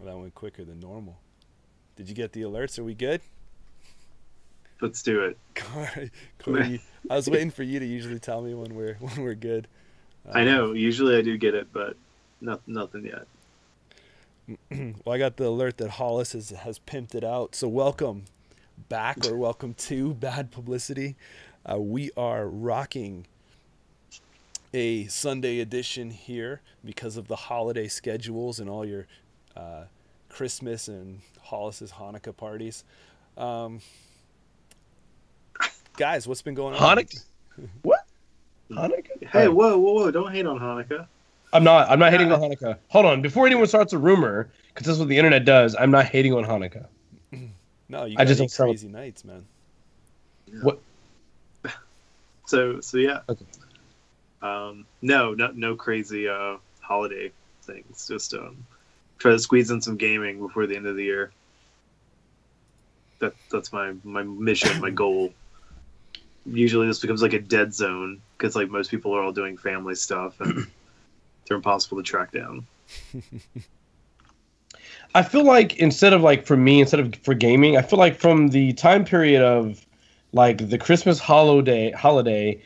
Well, that went quicker than normal. Did you get the alerts? Are we good? Let's do it. Corey, I was waiting for you to usually tell me when we're good. I know. Usually I do get it, but nothing yet. Well, I got the alert that Hollis has pimped it out. So welcome back, or welcome to Bad Publicity. We are rocking a Sunday edition here because of the holiday schedules and all your Christmas and Hollis's Hanukkah parties. Guys, what's been going on? Hanukkah? What? Hanukkah? Hey, whoa! Don't hate on Hanukkah. I'm not hating on Hanukkah. Hold on, before anyone starts a rumor, because that's what the internet does. I'm not hating on Hanukkah. No, you got just crazy nights, man. Yeah. What? So yeah. Okay. No crazy holiday things. Just try to squeeze in some gaming before the end of the year. That's my mission, my goal. Usually this becomes like a dead zone because like most people are all doing family stuff and they're impossible to track down. I feel like instead of for gaming, I feel like from the time period of like the Christmas holiday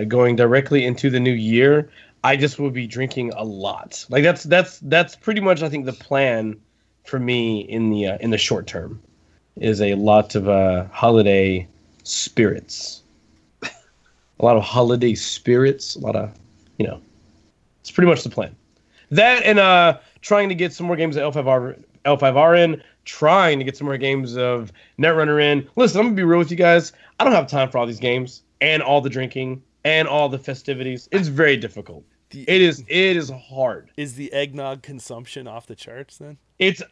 going directly into the new year, I just will be drinking a lot. Like that's pretty much I think the plan for me in the short term is a lot of holiday spirits. A lot of holiday spirits, a lot of, it's pretty much the plan. That and trying to get some more games of L5R in, trying to get some more games of Netrunner in. Listen, I'm going to be real with you guys. I don't have time for all these games and all the drinking and all the festivities. It's very difficult. It is hard. Is the eggnog consumption off the charts then?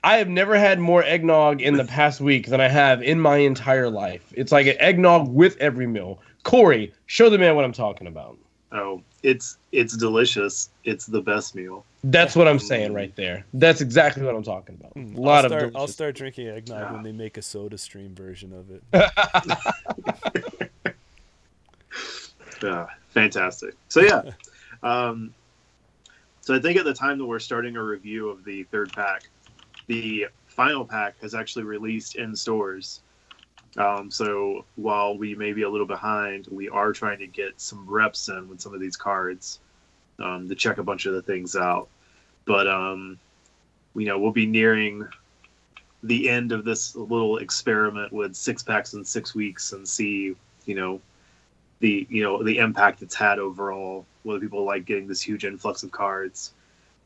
I have never had more eggnog in the past week than I have in my entire life. It's like an eggnog with every meal. Corey, show the man what I'm talking about. Oh, it's delicious. It's the best meal. That's what I'm saying right there. That's exactly what I'm talking about. I'll start drinking eggnog when they make a Soda Stream version of it. Fantastic. So yeah. So I think at the time that we're starting a review of the third pack, the final pack has actually released in stores. So while we may be a little behind, we are trying to get some reps in with some of these cards to check a bunch of the things out. But we'll be nearing the end of this little experiment with 6 packs in 6 weeks and see the impact it's had overall. Whether people like getting this huge influx of cards,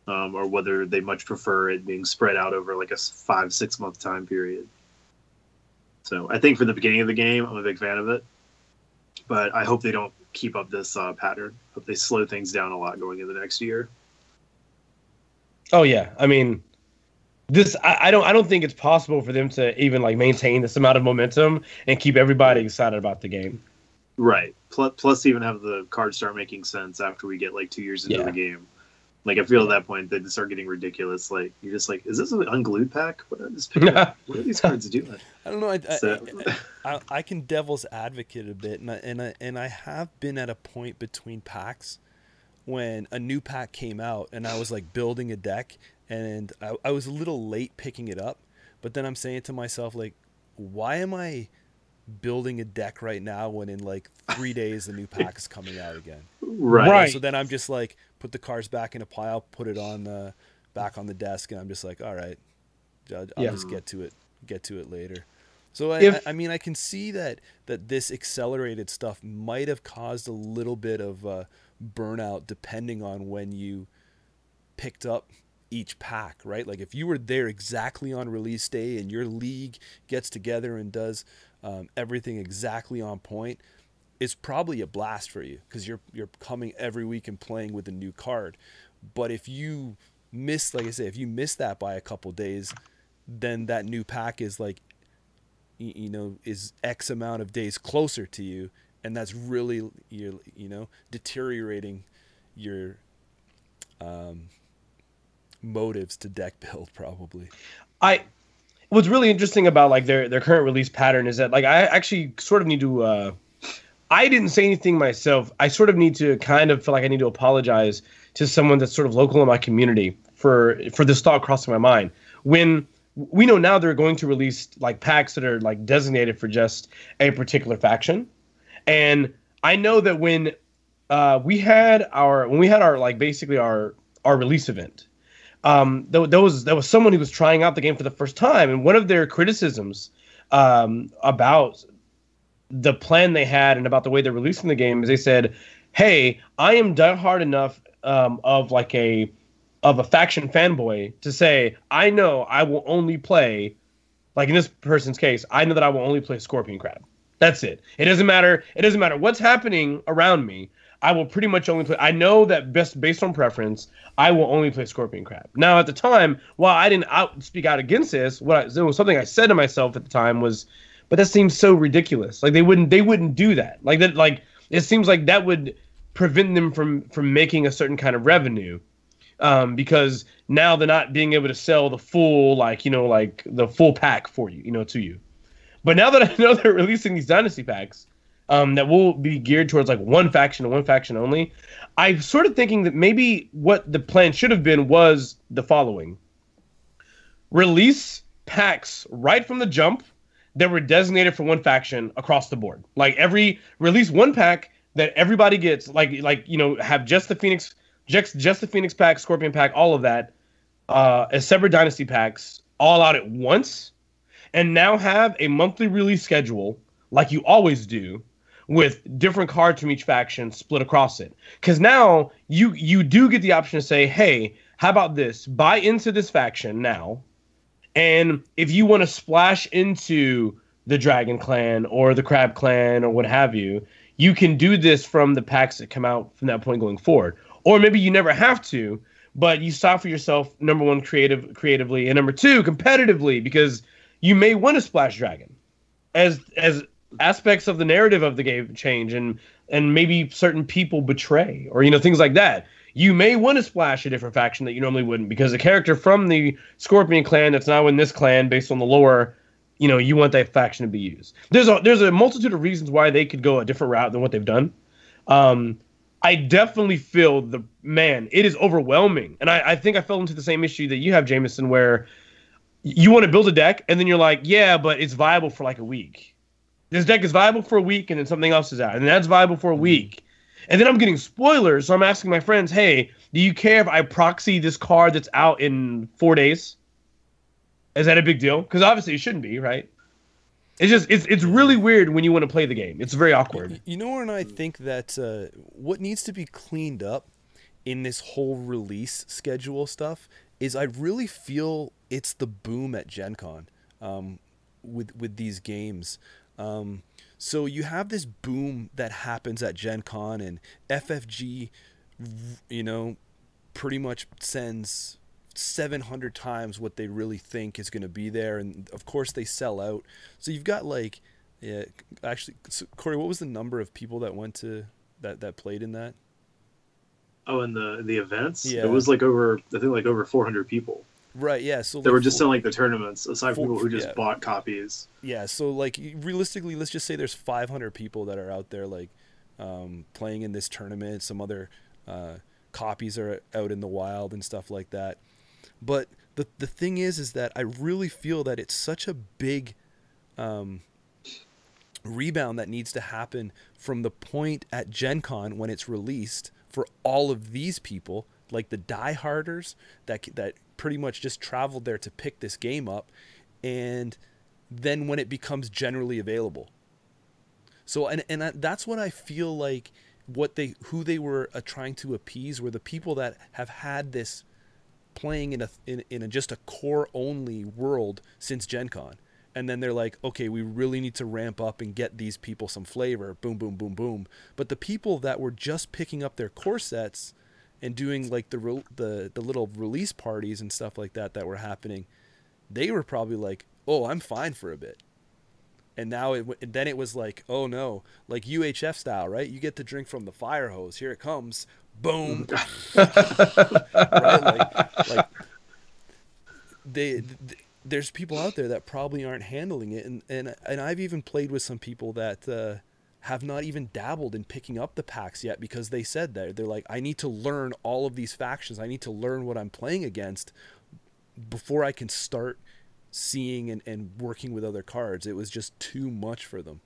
or whether they much prefer it being spread out over like a 5-6 month time period. So I think from the beginning of the game, I'm a big fan of it, but I hope they don't keep up this pattern. Hope they slow things down a lot going into the next year. Oh yeah, I mean, I don't think it's possible for them to even like maintain this amount of momentum and keep everybody excited about the game. Right. Plus, even have the cards start making sense after we get like 2 years into the game. Like I feel at that point they start getting ridiculous. Like you're just like, is this an unglued pack? What are these cards doing? I don't know. I can devil's advocate a bit, and I have been at a point between packs when a new pack came out, and I was like building a deck, and I was a little late picking it up, but then I'm saying to myself like, why am I building a deck right now when in like 3 days the new pack is coming out again? Right. So then I'm just like, put the cards back in a pile, put it on back on the desk, and I'm just like, all right, I'll just get to it later. So I mean, I can see that this accelerated stuff might have caused a little bit of burnout depending on when you picked up each pack, right? Like if you were there exactly on release day and your league gets together and does everything exactly on point, it's probably a blast for you because you're coming every week and playing with a new card. But if you miss, like I say, if you miss that by a couple days, then that new pack is like, is X amount of days closer to you, and that's really deteriorating your motives to deck build probably. What's really interesting about like their current release pattern is that like I actually sort of need to I didn't say anything myself. I sort of need to kind of feel like I need to apologize to someone that's sort of local in my community for this thought crossing my mind. when we know now they're going to release like packs that are like designated for just a particular faction. And I know that when we had our like basically our release event, there was someone who was trying out the game for the first time, and one of their criticisms about the plan they had and about the way they're releasing the game is they said, "Hey, I am diehard enough of a faction fanboy to say I know I will only play, like in this person's case, I know that I will only play Scorpion Crab. That's it. It doesn't matter. It doesn't matter what's happening around me. I will pretty much only play. I know that based on preference, I will only play Scorpion Crab." Now, at the time, while I didn't speak out against this, it was something I said to myself at the time was, but that seems so ridiculous. Like they wouldn't do that. Like that. Like it seems like that would prevent them from making a certain kind of revenue. Because now they're not being able to sell the full, like the full pack for you, to you. But now that I know they're releasing these dynasty packs, that will be geared towards like one faction and one faction only, I'm sort of thinking that maybe what the plan should have been was the following: release packs right from the jump that were designated for one faction across the board. Like release one pack that everybody gets, have just the Phoenix. Just the Phoenix pack, Scorpion pack, all of that, as separate dynasty packs, all out at once, and now have a monthly release schedule like you always do, with different cards from each faction split across it. Because now you do get the option to say, hey, how about this? Buy into this faction now, and if you want to splash into the Dragon Clan or the Crab Clan or what have you, you can do this from the packs that come out from that point going forward. Or maybe you never have to, but you stop for yourself, number one, creatively, and number two, competitively, because you may want to splash Dragon. As aspects of the narrative of the game change and maybe certain people betray or, things like that. You may want to splash a different faction that you normally wouldn't, because a character from the Scorpion clan that's now in this clan based on the lore, you want that faction to be used. There's a multitude of reasons why they could go a different route than what they've done. I definitely feel it is overwhelming. And I think I fell into the same issue that you have, Jameson, where you want to build a deck and then you're like, yeah, but it's viable for like a week. This deck is viable for a week and then something else is out. And that's viable for a week. And then I'm getting spoilers. So I'm asking my friends, hey, do you care if I proxy this card that's out in 4 days? Is that a big deal? Because obviously it shouldn't be, right? It's really weird when you want to play the game. It's very awkward. And I think that what needs to be cleaned up in this whole release schedule stuff is I really feel it's the boom at Gen Con with these games. So you have this boom that happens at Gen Con, and FFG, pretty much sends 700 times what they really think is going to be there, and of course they sell out. So you've got so Corey, what was the number of people that went to that played in that? Oh, in the events, yeah, it was over 400 people. Right, yeah. So they were just in the tournaments, aside from people who just bought copies. Yeah, so realistically, let's just say there's 500 people that are out there playing in this tournament. Some other copies are out in the wild and stuff like that. But the thing is that I really feel that it's such a big rebound that needs to happen from the point at Gen Con when it's released for all of these people, like the dieharders that pretty much just traveled there to pick this game up, and then when it becomes generally available. So and that's what I feel like who they were trying to appease were the people that have had this playing in just a core only world since Gen Con. And then they're like, okay, we really need to ramp up and get these people some flavor. Boom, boom, boom, boom. But the people that were just picking up their core sets and doing the little release parties and stuff like that were happening, they were probably like, oh, I'm fine for a bit. And now then it was like, oh no, like UHF style, right? You get to drink from the fire hose. Here it comes. Boom. Right? There's people out there that probably aren't handling it, and I've even played with some people that have not even dabbled in picking up the packs yet, because they said that they're like, I need to learn all of these factions. I need to learn what I'm playing against before I can start seeing and working with other cards, it was just too much for them.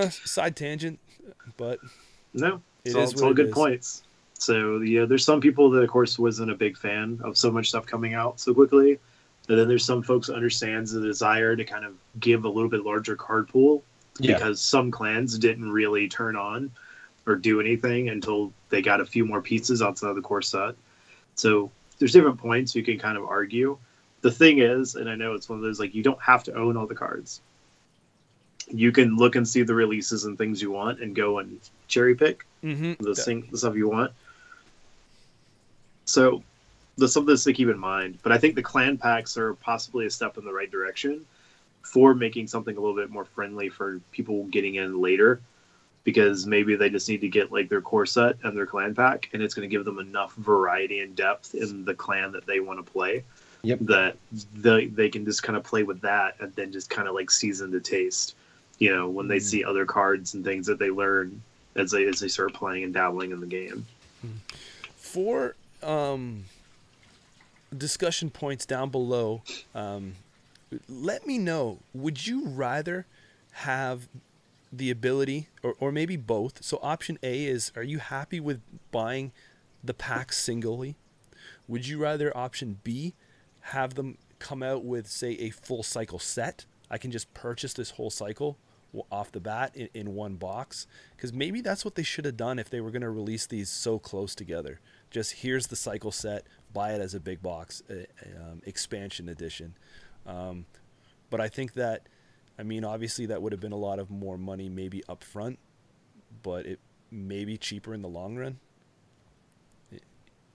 Side tangent, but no, it's all good points. So yeah, there's some people that of course wasn't a big fan of so much stuff coming out so quickly. And then there's some folks that understands the desire to kind of give a little bit larger card pool because some clans didn't really turn on or do anything until they got a few more pieces outside of the core set. So there's different points you can kind of argue. The thing is, and I know it's one of those, like, you don't have to own all the cards. You can look and see the releases and things you want and go and cherry pick the stuff you want. So there's something to keep in mind. But I think the clan packs are possibly a step in the right direction for making something a little bit more friendly for people getting in later, because maybe they just need to get like their core set and their clan pack, and it's going to give them enough variety and depth in the clan that they want to play. That they can just kind of play with that and then just kind of like season the taste, you know, when they see other cards and things that they learn as they start playing and dabbling in the game. For discussion points down below, let me know, would you rather have the ability, or maybe both? So option A is, are you happy with buying the packs singly? Would you rather option B, have them come out with, say, a full cycle set? I can just purchase this whole cycle off the bat in one box, because maybe that's what they should have done if they were going to release these so close together. Just here's the cycle set, buy it as a big box expansion edition. But I think that, I mean, obviously that would have been a lot of more money maybe up front, but it may be cheaper in the long run.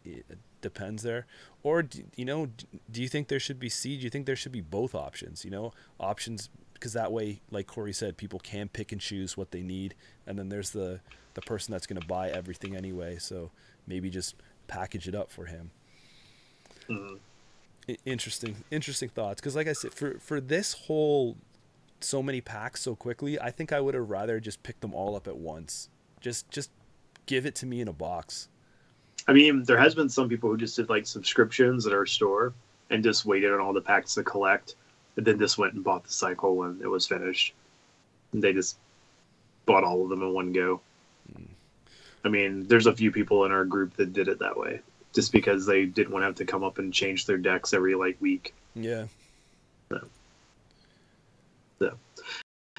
It depends there. Or, do you think there should be C? Do you think there should be both options? Options, because that way, like Corey said, people can pick and choose what they need. And then there's the person that's going to buy everything anyway. So maybe just package it up for him. Interesting thoughts. Because like I said, for this whole so many packs so quickly, I think I would have rather just picked them all up at once. Just give it to me in a box. I mean, there has been some people who just did like subscriptions at our store and just waited on all the packs to collect, and then just went and bought the cycle when it was finished. And they just bought all of them in one go. I mean, there's a few people in our group that did it that way, just because they didn't want to have to come up and change their decks every week. Yeah.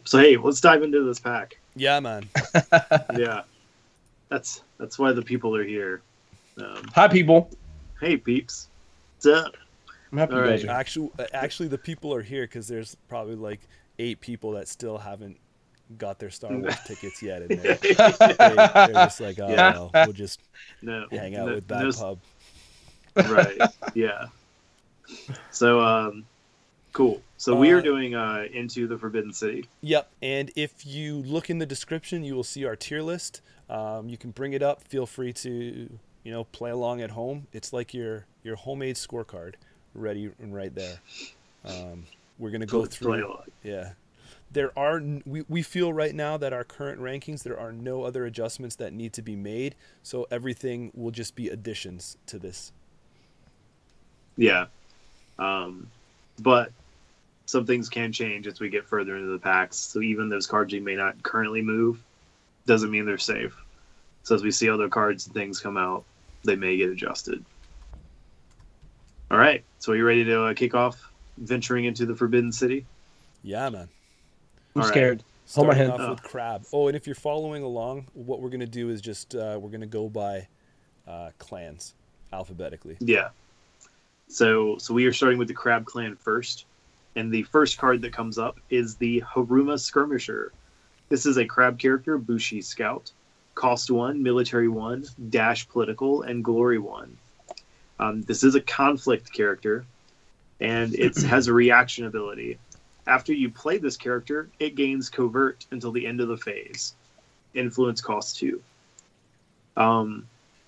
So hey, let's dive into this pack. Yeah, man. Yeah, that's why the people are here. Hi, people. Hey, peeps. What's up? I'm happy you guys are. Actually, the people are here because there's probably like 8 people that still haven't got their Star Wars tickets yet, and they're just like, well, we'll just hang out with Bad Pub. Right. Yeah. So, cool. So we are doing Into the Forbidden City. Yep. And if you look in the description, you will see our tier list. You can bring it up. Feel free to play along at home. It's like your homemade scorecard, ready and right there. We're gonna go through. Yeah. We feel right now that our current rankings, there are no other adjustments that need to be made. So everything will just be additions to this. Yeah. But some things can change as we get further into the packs. So even those cards you may not currently move doesn't mean they're safe. So as we see other cards and things come out, they may get adjusted. All right. So are you ready to kick off venturing into the Forbidden City? Yeah, man. I'm scared. Hold my hand. Off with Crab. Oh, and if you're following along, what we're going to do is just we're going to go by clans alphabetically. Yeah. So we are starting with the Crab clan first. And the first card that comes up is the Haruma Skirmisher. This is a Crab character, Bushi Scout. Cost 1, Military 1, Dash Political, and Glory 1. This is a conflict character, and it has a reaction ability. After you play this character, it gains Covert until the end of the phase. Influence cost 2. So I'm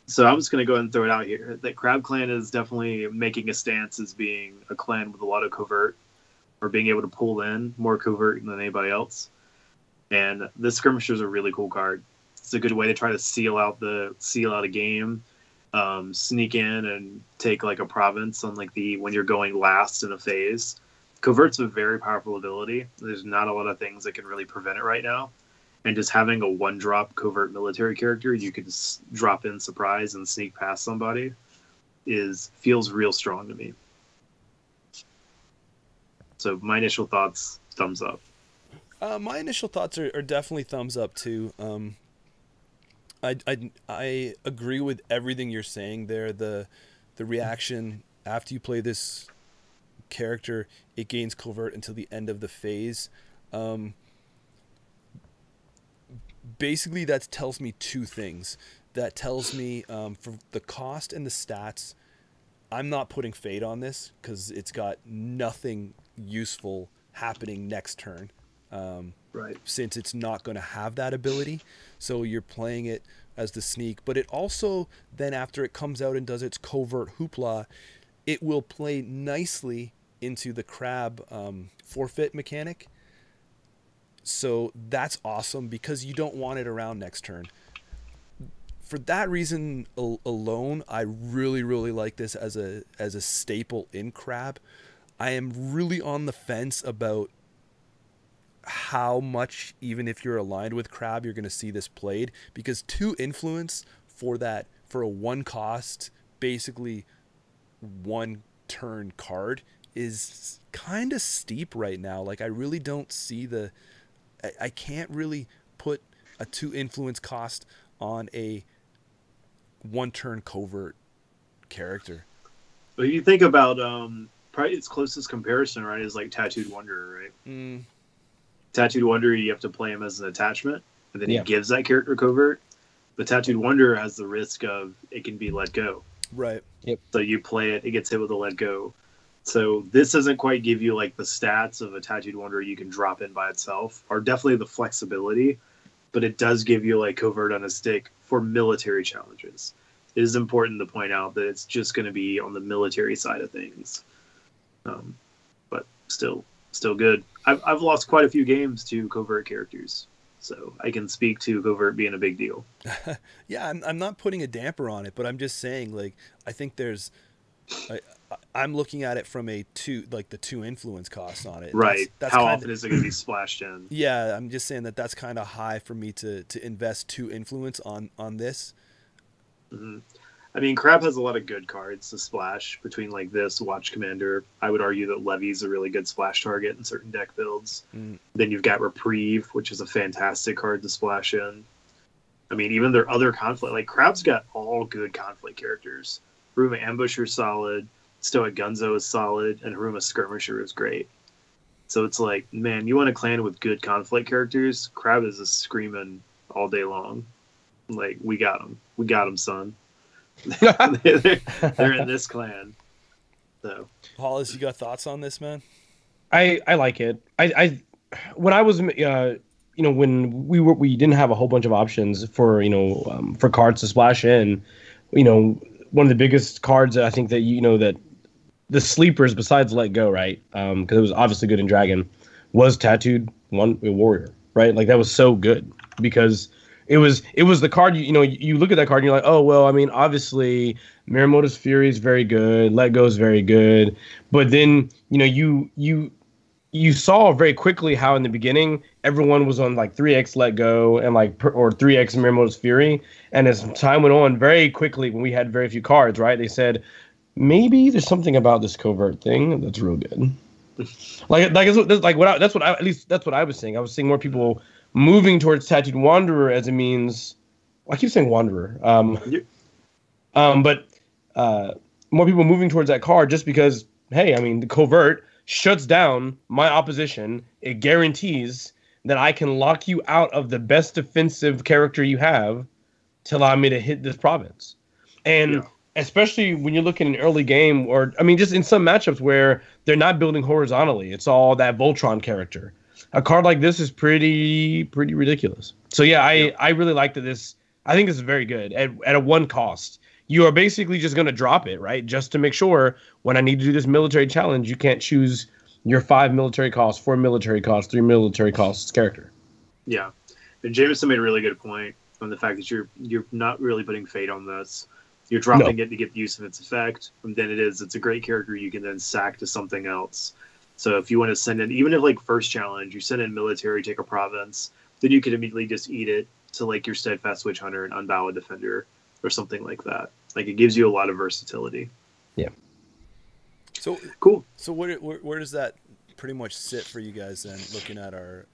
just going to go ahead and throw it out here that Crab Clan is definitely making a stance as being a clan with a lot of Covert, or being able to pull in more Covert than anybody else. And this Skirmisher is a really cool card. It's a good way to try to seal out a game. sneak in and take like a province on like when you're going last in a phase. Covert's a very powerful ability. There's not a lot of things that can really prevent it right now. And just having a one-drop covert military character you can drop in surprise and sneak past somebody feels real strong to me. So my initial thoughts, thumbs up. My initial thoughts are definitely thumbs up too. I agree with everything you're saying there. The reaction after you play this character, it gains covert until the end of the phase. Basically, that tells me two things. That tells me for the cost and the stats, I'm not putting Fate on this because it's got nothing useful happening next turn. Right. Since it's not going to have that ability. So you're playing it as the sneak. But it also, then after it comes out and does its covert hoopla, it will play nicely into the crab forfeit mechanic. So that's awesome because you don't want it around next turn. For that reason alone, I really, really like this as a staple in crab. I am really on the fence about how much, even if you're aligned with crab, you're going to see this played, because 2 influence for a 1 cost, basically 1 turn card is kind of steep right now. Like, I really don't see I can't really put a 2 influence cost on a 1 turn covert character. But you think about probably its closest comparison, right, is like Tattooed Wanderer, right? Tattooed Wanderer, you have to play him as an attachment, and then he gives that character covert. But Tattooed Wanderer has the risk of it can be let go. Right. Yep. So you play it gets hit with a let go. So this doesn't quite give you like the stats of a Tattooed Wanderer you can drop in by itself, or definitely the flexibility, but it does give you like covert on a stick for military challenges. It is important to point out that it's just going to be on the military side of things. But still good. I've lost quite a few games to covert characters, so I can speak to covert being a big deal. Yeah, I'm not putting a damper on it, but I'm just saying, like, I think there's, I'm looking at it from the 2 influence costs on it. Right. That's how often is it going to be splashed in? Yeah, I'm just saying that's kind of high for me to invest 2 influence on this. Mm-hmm. I mean, Crab has a lot of good cards to splash between like this, Watch Commander. I would argue that Levy's a really good splash target in certain deck builds. Then you've got Reprieve, which is a fantastic card to splash in. I mean, even their other conflict, like Crab's got all good conflict characters. Haruma Ambusher is solid, Stoic Gunzo is solid, and Haruma Skirmisher is great. So it's like, man, you want a clan with good conflict characters? Crab is just screaming all day long. Like, we got him. We got him, son. They're in this clan. So, Hollis, you got thoughts on this, man? I like it. I when I was when we didn't have a whole bunch of options for for cards to splash in, one of the biggest cards I think that that the sleepers besides Let Go, right? Because it was obviously good in Dragon, was Tattooed Warrior, right? Like that was so good because it was the card you look at that card and you're like, oh well, I mean obviously Miramoto's Fury is very good, Let Go is very good, but then you saw very quickly how in the beginning everyone was on like 3x Let Go and or 3x Miramoto's Fury, and as time went on, very quickly when we had very few cards, right, they said maybe there's something about this covert thing that's real good. That's what I was saying. I was seeing more people moving towards Tattooed Wanderer as a means. I keep saying Wanderer. But more people moving towards that card just because, hey, I mean, the covert shuts down my opposition. It guarantees that I can lock you out of the best defensive character you have to allow me to hit this province. And especially when you're looking in an early game, or I mean, just in some matchups where they're not building horizontally, it's all that Voltron character. A card like this is pretty ridiculous. So yeah, I really like that this. I think this is very good at a 1 cost. You are basically just going to drop it, right? Just to make sure when I need to do this military challenge, you can't choose your 5 military costs, 4 military costs, 3 military costs character. Yeah, and Jameson made a really good point on the fact that you're not really putting Fate on this. You're dropping it to get the use of its effect, and then it's a great character you can then sack to something else. So if you want to send in, even if like first challenge, you send in military, take a province, then you can immediately just eat it to like your Steadfast Witch Hunter and Unbowed Defender or something like that. Like it gives you a lot of versatility. Yeah. So cool. So where does that pretty much sit for you guys then? Looking at our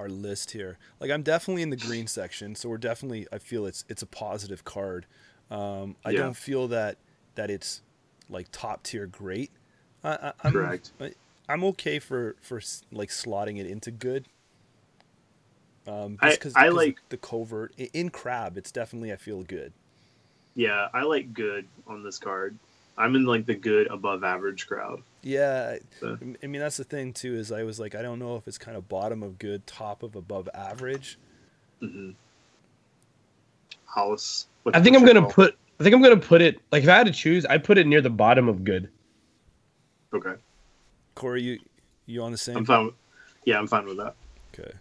list here, like I'm definitely in the green section, so we're definitely. I feel it's a positive card. I don't feel that it's like top tier great. Correct. I'm okay for like slotting it into good. I like the covert in Crab. It's definitely I feel good. Yeah, I like good on this card. I'm in like the good above average crowd. Yeah, so. I mean that's the thing too. Is I was like I don't know if it's kind of bottom of good, top of above average. Mm-hmm. Hollis. I think I'm gonna put it like if I had to choose, I'd put it near the bottom of good. Okay. Corey, you on the same? I'm fine. I'm fine with that. Okay.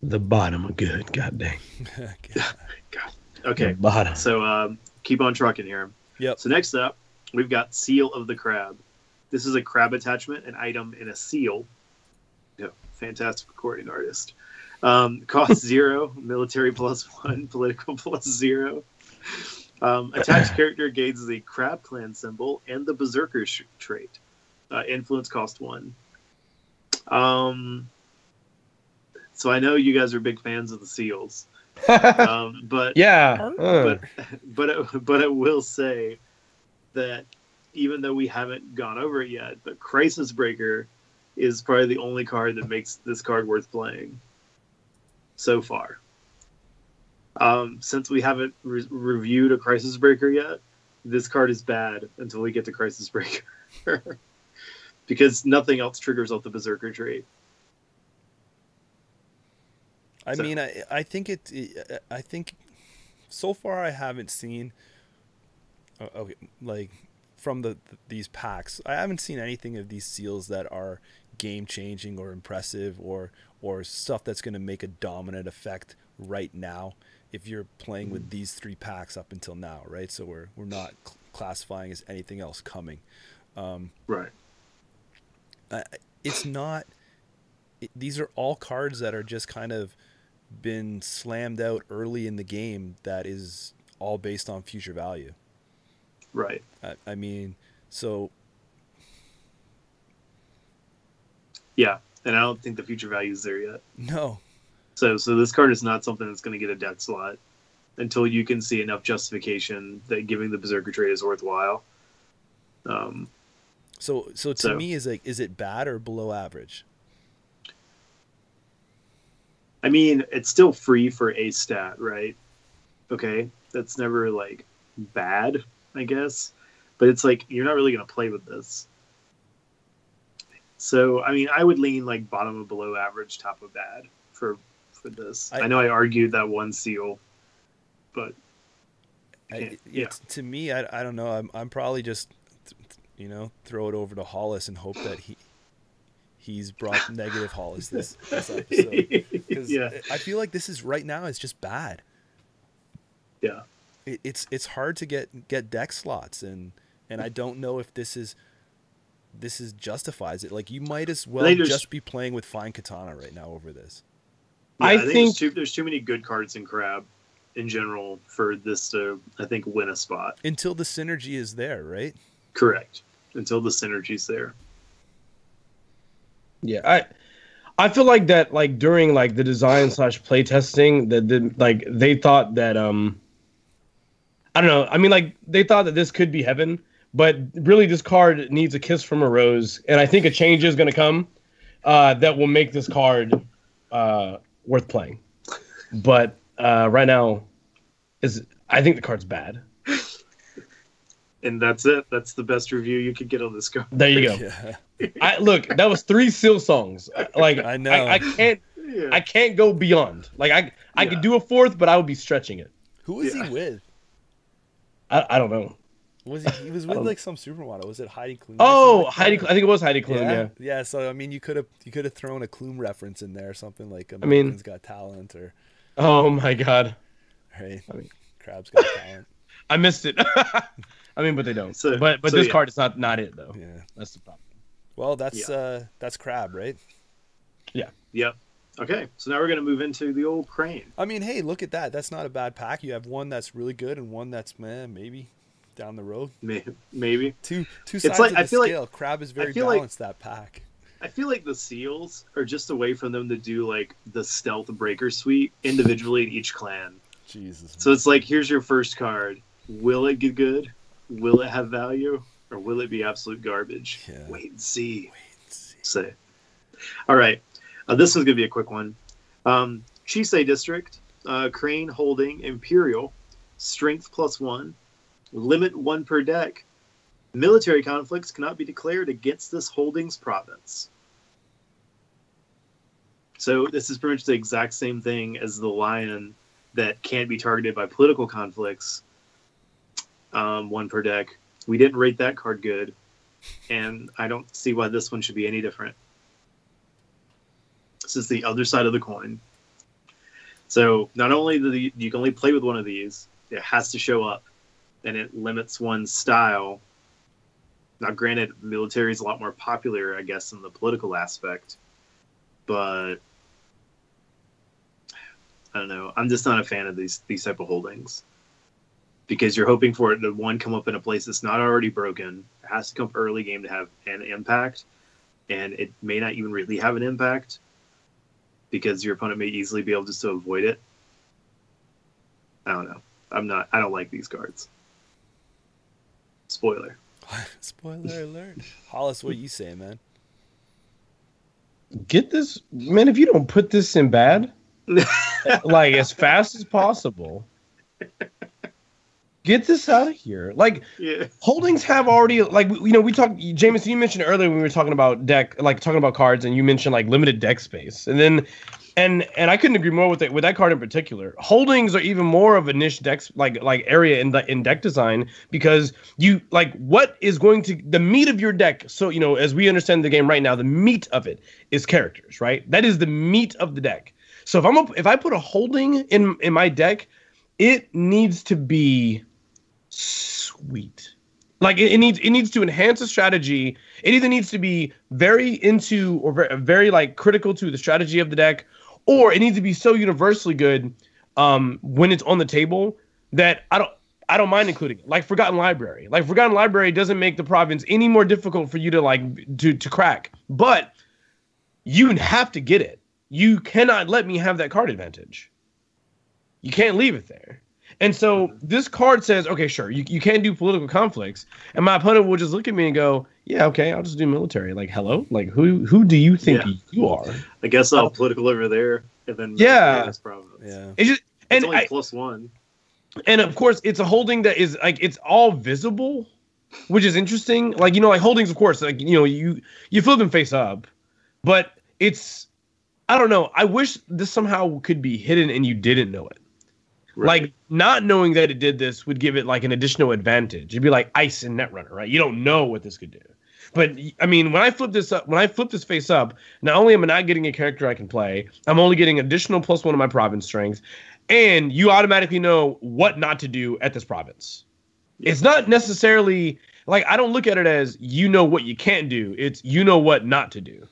The bottom of good. God dang. God. Okay. The bottom. So keep on trucking here. Yep. So next up, we've got Seal of the Crab. This is a crab attachment, an item, and a seal. Yeah, fantastic recording artist. Cost 0, military +1, political +0. Attached character gains the Crab Clan symbol and the Berserker trait. Influence cost 1. So I know you guys are big fans of the seals, but yeah, but I will say that even though we haven't gone over it yet, the Crisis Breaker is probably the only card that makes this card worth playing so far. Since we haven't reviewed a Crisis Breaker yet, this card is bad until we get to Crisis Breaker. Because nothing else triggers out the Berserker trait. I mean, I think I think so far I haven't seen like from these packs, I haven't seen anything of these seals that are game changing or impressive or stuff that's going to make a dominant effect right now if you're playing with these 3 packs up until now, right? So we're not classifying as anything else coming. Right. It's not. These are all cards that are just kind of been slammed out early in the game. That is all based on future value. Right. I mean, so. Yeah, and I don't think the future value is there yet. No. So this card is not something that's going to get a death slot until you can see enough justification that giving the Berserker trade is worthwhile. So to me, is it bad or below average? I mean, it's still free for a stat, right? Okay, that's never like bad, I guess, but it's like you're not really going to play with this. So I mean, I would lean like bottom of below average, top of bad for this. I know I argued that one seal, but to me, I don't know. I'm probably just throw it over to Hollis and hope that he's brought negative Hollis this episode. Because I feel like this is right now it's just bad. Yeah, it's hard to get deck slots and I don't know if this is justifies it. Like you might as well just be playing with Fine Katana right now over this. Yeah, I think there's too many good cards in Crab in general for this to, I think, win a spot. Until the synergy is there, right? Correct. Until the synergy's there. Yeah, I feel like that like during like the design / play testing that like they thought that I don't know. I mean like they thought that this could be heaven, but really this card needs a kiss from a rose, and I think a change is going to come that will make this card worth playing. But right now, I think the card's bad. And that's it. That's the best review you could get on this card. There you go. Yeah. Look, that was 3 seal songs. Like I know. I can't go beyond. Like I could do a 4th, but I would be stretching it. Who was he with? I don't know. He was with like some supermodel? Was it Heidi Klum? Oh, Heidi! I think it was Heidi Klum. Yeah. So I mean, you could have thrown a Klum reference in there, or something like American's Got Talent, or Oh my god. Right. I mean, Crab's got talent. I missed it. I mean, but they don't. So, but so this yeah. card is not it though. Yeah. That's the problem. Well, that's Crab, right? Yeah. Yep. Okay, so now we're going to move into the old Crane. I mean, hey, look at that. That's not a bad pack. You have one that's really good and one that's maybe down the road. Maybe. Two sides like, of I the feel like- scale. Crab is very I feel like- balanced, that pack. I feel like the seals are just a way for them to do like the stealth breaker suite individually in each clan. Jesus. So it's like, here's your first card. Will it get good? Will it have value? Or will it be absolute garbage? Yeah. Wait and see. Say. All right. This one's going to be a quick one. Chisei District, Crane holding Imperial, strength +1, limit 1 per deck. Military conflicts cannot be declared against this holdings province. So this is pretty much the exact same thing as the Lion that can't be targeted by political conflicts. 1 per deck. We didn't rate that card good, and I don't see why this one should be any different. This is the other side of the coin. So not only you can only play with one of these, it has to show up, and it limits one's style. Now, granted, military is a lot more popular, I guess, in the political aspect, but I don't know. I'm just not a fan of these type of holdings, because you're hoping for it to, one, come up in a place that's not already broken. It has to come early game to have an impact, and it may not even really have an impact because your opponent may easily be able just to avoid it. I don't know. I don't like these cards. Spoiler. Spoiler alert. Hollis, what you say, man? Get this, man. If you don't put this in bad, like as fast as possible, get this out of here. Like, Yeah. holdings have already, like, we talked. Jameson, you mentioned earlier when we were talking about talking about cards, and you mentioned like limited deck space, and then. And I couldn't agree more with that card in particular. Holdings are even more of a niche deck like area in deck design, because you like what is going to the meat of your deck. So as we understand the game right now, the meat of it is characters, right? That is the meat of the deck. So if I put a holding in my deck, it needs to be sweet. Like it needs to enhance a strategy. It either needs to be very into or very, very like critical to the strategy of the deck, or it needs to be so universally good when it's on the table that I don't mind including it. Like Forgotten Library. Like Forgotten Library doesn't make the province any more difficult for you to crack. But you have to get it. You cannot let me have that card advantage. You can't leave it there. And so this card says, okay, sure, you can't do political conflicts. And my opponent will just look at me and go, yeah, okay, I'll just do military. Like, hello? Like, who do you think you are? I guess I'll political over there, and then this province. Yeah. It's only +1. And of course, it's a holding that is like it's all visible, which is interesting. Like like holdings, of course, like you flip them face up, but it's I don't know. I wish this somehow could be hidden and you didn't know it. Right. Like not knowing that it did this would give it like an additional advantage. It'd be like ice and Netrunner, right? You don't know what this could do. But I mean, when I flip this face up, not only am I not getting a character I can play, I'm only getting additional +1 of my province strength, and you automatically know what not to do at this province. Yeah. It's not necessarily like I don't look at it as what you can't do. It's what not to do.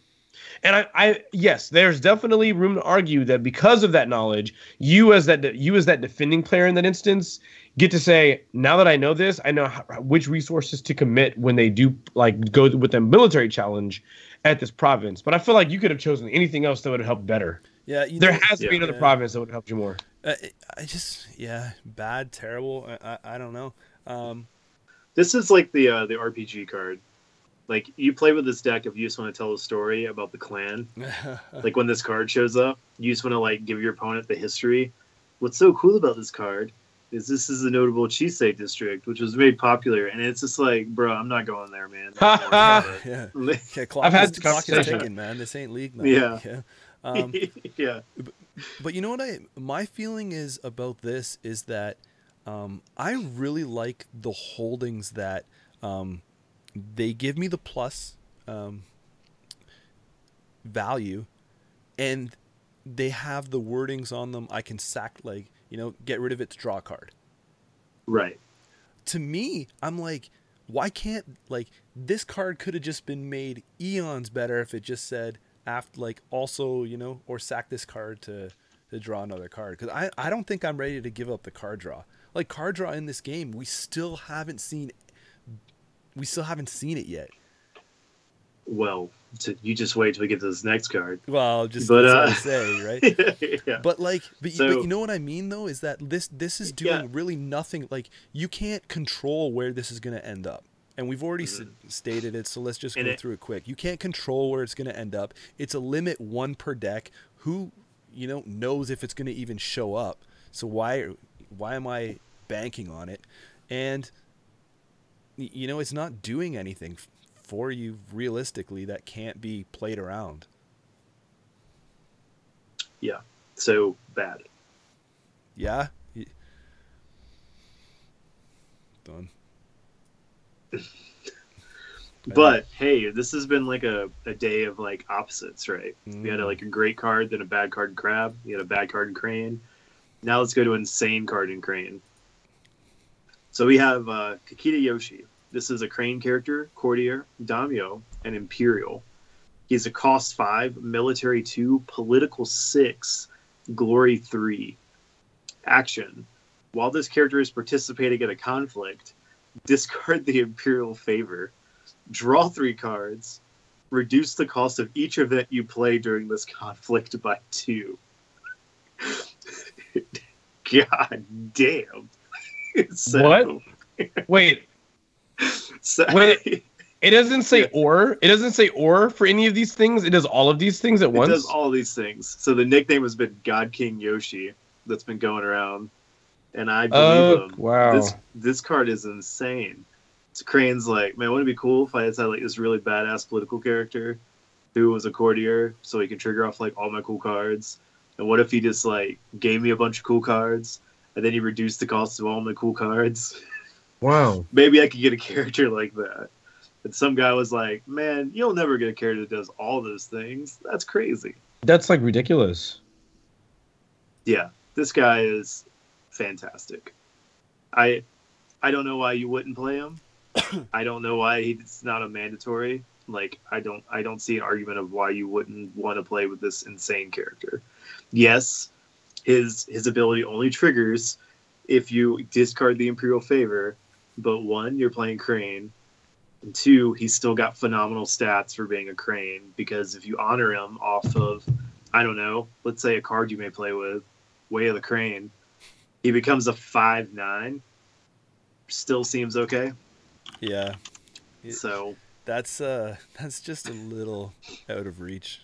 And yes, there's definitely room to argue that because of that knowledge, you as that defending player in that instance get to say, now that I know this, I know which resources to commit when they do like go with the military challenge at this province. But I feel like you could have chosen anything else that would have helped better. Yeah, there has to be another province that would have helped you more. Bad, terrible. I don't know. This is like the RPG card. Like, you play with this deck if you just want to tell a story about the clan. Like, when this card shows up, you just want to, like, give your opponent the history. What's so cool about this card is this is the notable Chisei district, which was made popular. And it's just like, bro, I'm not going there, man. Clock is ticking, man. This ain't League night. Yeah. But you know what my feeling is about this is that I really like the holdings that... they give me the plus value, and they have the wordings on them. I can sack, like, get rid of it to draw a card. Right. To me, I'm like, why can't, like, this card could have just been made eons better if it just said after, like, also, or sack this card to draw another card. Because I don't think I'm ready to give up the card draw. Like, card draw in this game, we still haven't seen it yet. Well, you just wait till we get to this next card. Well, that's what I say, right? Yeah. But you know what I mean, though, is that this is doing really nothing. Like, you can't control where this is going to end up. And we've already stated it, so let's just go through it quick. You can't control where it's going to end up. It's a limit 1 per deck. Who, knows if it's going to even show up? So why am I banking on it? And, it's not doing anything for you realistically that can't be played around. Yeah. So bad. Yeah. Done. But hey, this has been like a day of like opposites, right? We had a great card, then a bad card in Crab. We had a bad card in Crane. Now let's go to insane card in Crane. So we have Takeda Yoshi. This is a Crane character, Courtier, Daimyo, and Imperial. He's a cost 5, military 2, political 6, glory 3. Action. While this character is participating in a conflict, discard the Imperial favor, draw 3 cards, reduce the cost of each event you play during this conflict by 2. God damn. What? Wait. Wait, it doesn't say or. It doesn't say or for any of these things. It does all of these things at once. It does all these things. So the nickname has been God King Yoshi that's been going around, and I believe him. Wow, this card is insane. So Crane's like, man, wouldn't it be cool if I had like this really badass political character who was a courtier, so he can trigger off like all my cool cards? And what if he just like gave me a bunch of cool cards, and then he reduced the cost of all my cool cards? Wow. Maybe I could get a character like that. And some guy was like, man, you'll never get a character that does all those things. That's crazy. That's like ridiculous. Yeah, this guy is fantastic. I don't know why you wouldn't play him. I don't know why it's not a mandatory. Like, I don't see an argument of why you wouldn't want to play with this insane character. Yes, his ability only triggers if you discard the Imperial favor. But 1, you're playing Crane, and 2, he's still got phenomenal stats for being a Crane, because if you honor him off of, I don't know, let's say a card you may play with, Way of the Crane, he becomes a 5/9. Still seems okay. Yeah. So that's just a little out of reach.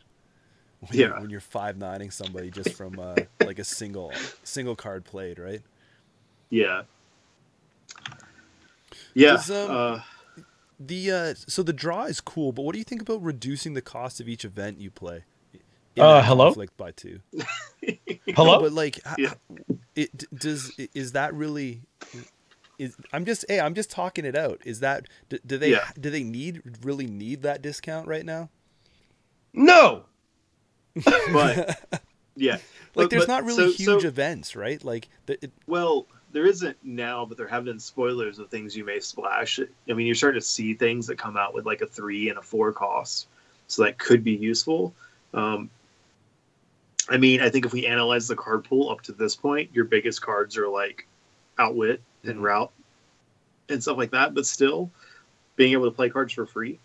When you're 5/9ing somebody just from like a single card played, right? Yeah. Yeah. So the draw is cool, but what do you think about reducing the cost of each event you play? Hello? Conflict by 2. Hello? No, but like, is that really? I'm just talking it out. Is that do they really need that discount right now? No. But yeah, like there's not really huge events, right? Like well, there isn't now, but there have been spoilers of things you may splash. I mean, you're starting to see things that come out with like a 3 and a 4 cost, so that could be useful. I mean, I think if we analyze the card pool up to this point, your biggest cards are like Outwit and Route and stuff like that. But still, being able to play cards for free,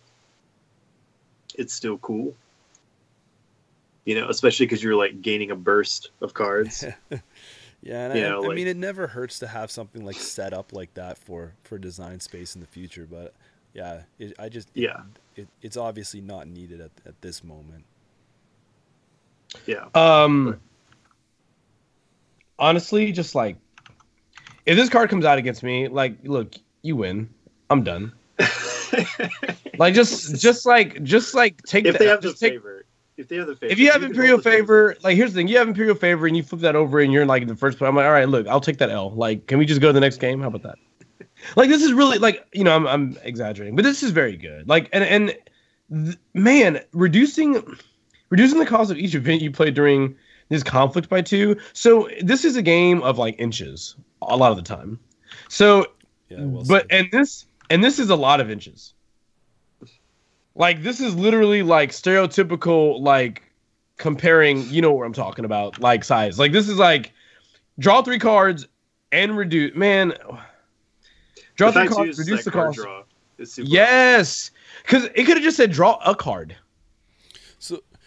it's still cool. Especially because you're like gaining a burst of cards. Yeah, and I mean, it never hurts to have something like set up like that for design space in the future. But yeah, it's obviously not needed at this moment. Yeah. Honestly, just like if this card comes out against me, like, look, you win. I'm done. Like just take if they have the favor. If they have the favor. If you have Imperial favor, like here's the thing, you have Imperial favor and you flip that over and you're like the first play. I'm like, all right, look, I'll take that L. Like, can we just go to the next game? How about that? Like, this is really like, I'm exaggerating, but this is very good. Like, man, reducing the cost of each event you play during this conflict by 2. So this is a game of like inches a lot of the time. So, but said. and this is a lot of inches. Like this is literally like stereotypical, like comparing, you know what I'm talking about, like size. Like this is like draw 3 cards and reduce. Man, draw 3 cards, reduce the cost. Yes, because it could have just said draw a card.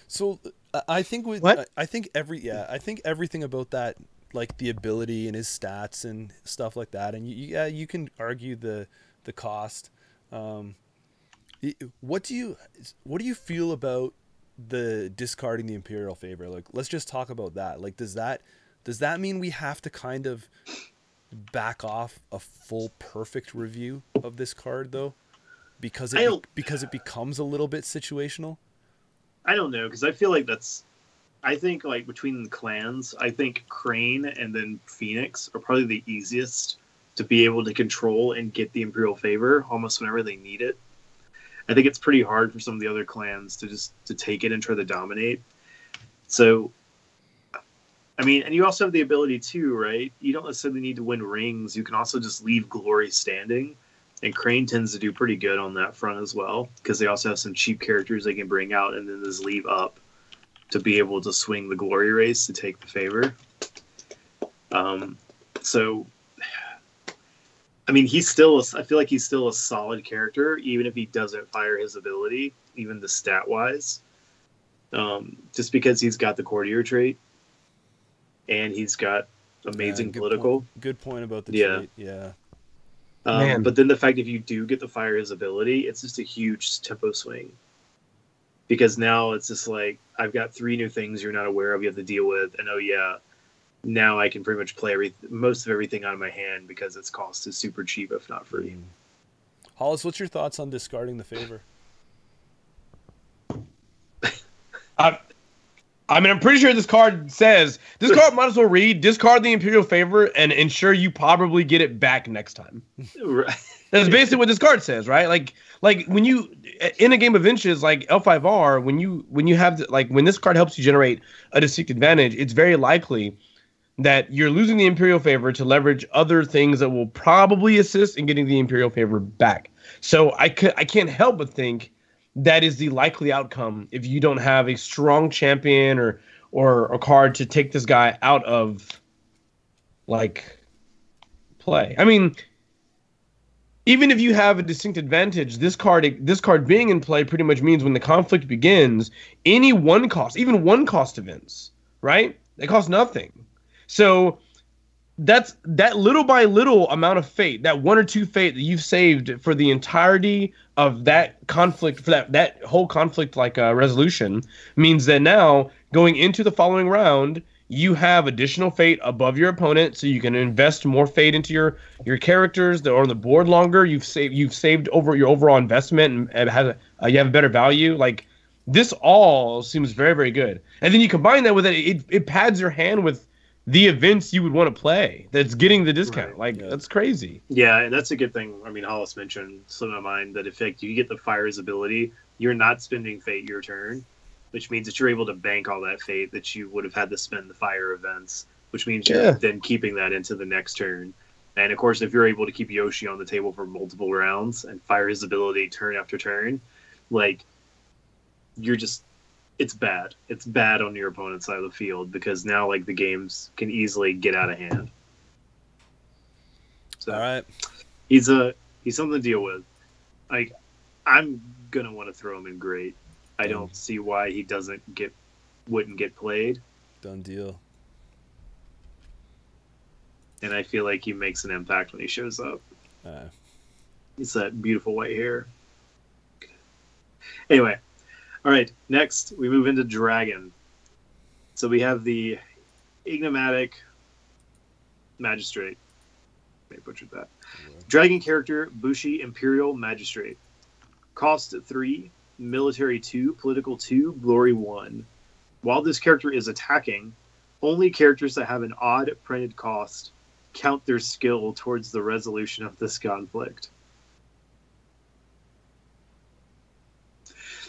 So I think I think everything about that, like the ability and his stats and stuff like that, and you can argue the cost. What do you feel about the discarding the Imperial favor? Like, let's just talk about that. Like, does that mean we have to kind of back off a full perfect review of this card though, because it becomes a little bit situational? I don't know, because I feel like I think like between the clans, I think Crane and then Phoenix are probably the easiest to be able to control and get the Imperial favor almost whenever they need it. I think it's pretty hard for some of the other clans to take it and try to dominate. So, I mean, and you also have the ability too, right? You don't necessarily need to win rings. You can also just leave glory standing. And Crane tends to do pretty good on that front as well, because they also have some cheap characters they can bring out and then just leave up to be able to swing the glory race to take the favor. So, I mean, I feel like he's still a solid character, even if he doesn't fire his ability, even the stat-wise. Just because he's got the courtier trait, and he's got amazing political. Good point about the trait, yeah. But then the fact if you do get to fire his ability, it's just a huge tempo swing. Because now it's just like, I've got 3 new things you're not aware of you have to deal with, and oh yeah, now I can pretty much play most of everything out of my hand because its cost is super cheap, if not free. Hollis, what's your thoughts on discarding the favor? I mean, I'm pretty sure this card might as well read, discard the Imperial favor and ensure you probably get it back next time. Right. That's basically what this card says, right? Like when you, in a game of inches, like L5R, when you have, when this card helps you generate a distinct advantage, it's very likely that you're losing the Imperial favor to leverage other things that will probably assist in getting the Imperial favor back. So I can't help but think that is the likely outcome if you don't have a strong champion or a card to take this guy out of play. I mean, even if you have a distinct advantage, this card being in play pretty much means when the conflict begins, any even one cost events, right? They cost nothing. So that's that little by little amount of fate, that 1 or 2 fate that you've saved for the entirety of that conflict, for that whole conflict resolution, means that now going into the following round, you have additional fate above your opponent, so you can invest more fate into your characters that are on the board longer. You've saved over your overall investment and you have a better value. Like, this all seems very, very good. And then you combine that with it pads your hand with the events you would want to play that's getting the discount. Right. That's crazy. Yeah, and that's a good thing. I mean, Hollis mentioned some of mine that if you get the fire's ability, you're not spending fate your turn, which means that you're able to bank all that fate that you would have had to spend the fire events, which means you're then keeping that into the next turn. And of course, if you're able to keep Yoshi on the table for multiple rounds and fire his ability turn after turn, it's bad. It's bad on your opponent's side of the field because now the games can easily get out of hand. So all right, he's something to deal with. I'm gonna want to throw him in great. I don't see why he wouldn't get played. Done deal. And I feel like he makes an impact when he shows up. It's that beautiful white hair. Anyway. All right, next we move into Dragon. So we have the Enigmatic Magistrate. I butchered that. Yeah. Dragon character, Bushi Imperial Magistrate. Cost 3, military 2, political 2, glory 1. While this character is attacking, only characters that have an odd printed cost count their skill towards the resolution of this conflict.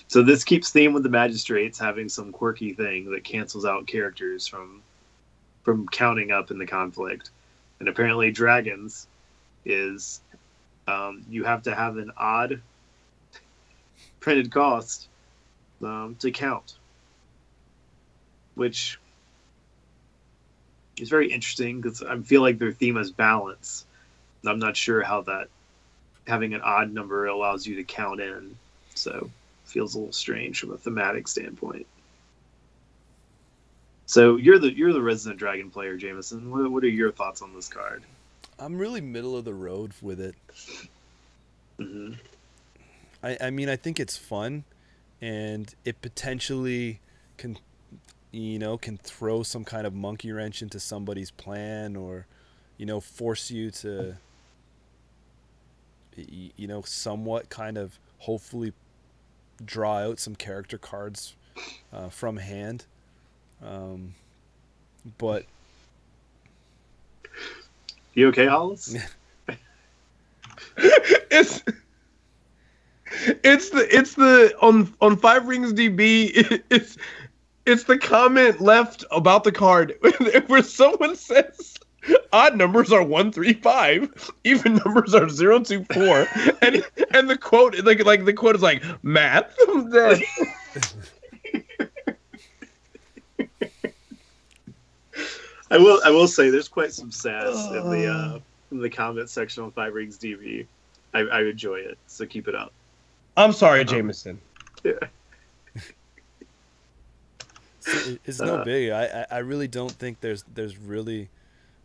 So this keeps theme with the magistrates having some quirky thing that cancels out characters from counting up in the conflict. And apparently dragons is you have to have an odd printed cost to count, which is very interesting because I feel like their theme is balance. And I'm not sure how that having an odd number allows you to count in, so it feels a little strange from a thematic standpoint. So you're the Resident Dragon player, Jameson. What are your thoughts on this card? I'm really middle of the road with it. Mm-hmm. I mean, I think it's fun, and it potentially can throw some kind of monkey wrench into somebody's plan, or, force you to, somewhat kind of hopefully draw out some character cards from hand. But you okay, Hollis? It's the on 5 Rings DB. It's the comment left about the card where someone says odd numbers are 1, 3, 5, even numbers are 0, 2, 4, and the quote like the quote is like math. I'm dead. I will say there's quite some sass in the comment section on 5 Rings DB. I enjoy it, so keep it up. I'm sorry, Jameson. Yeah. It's no big. I really don't think there's really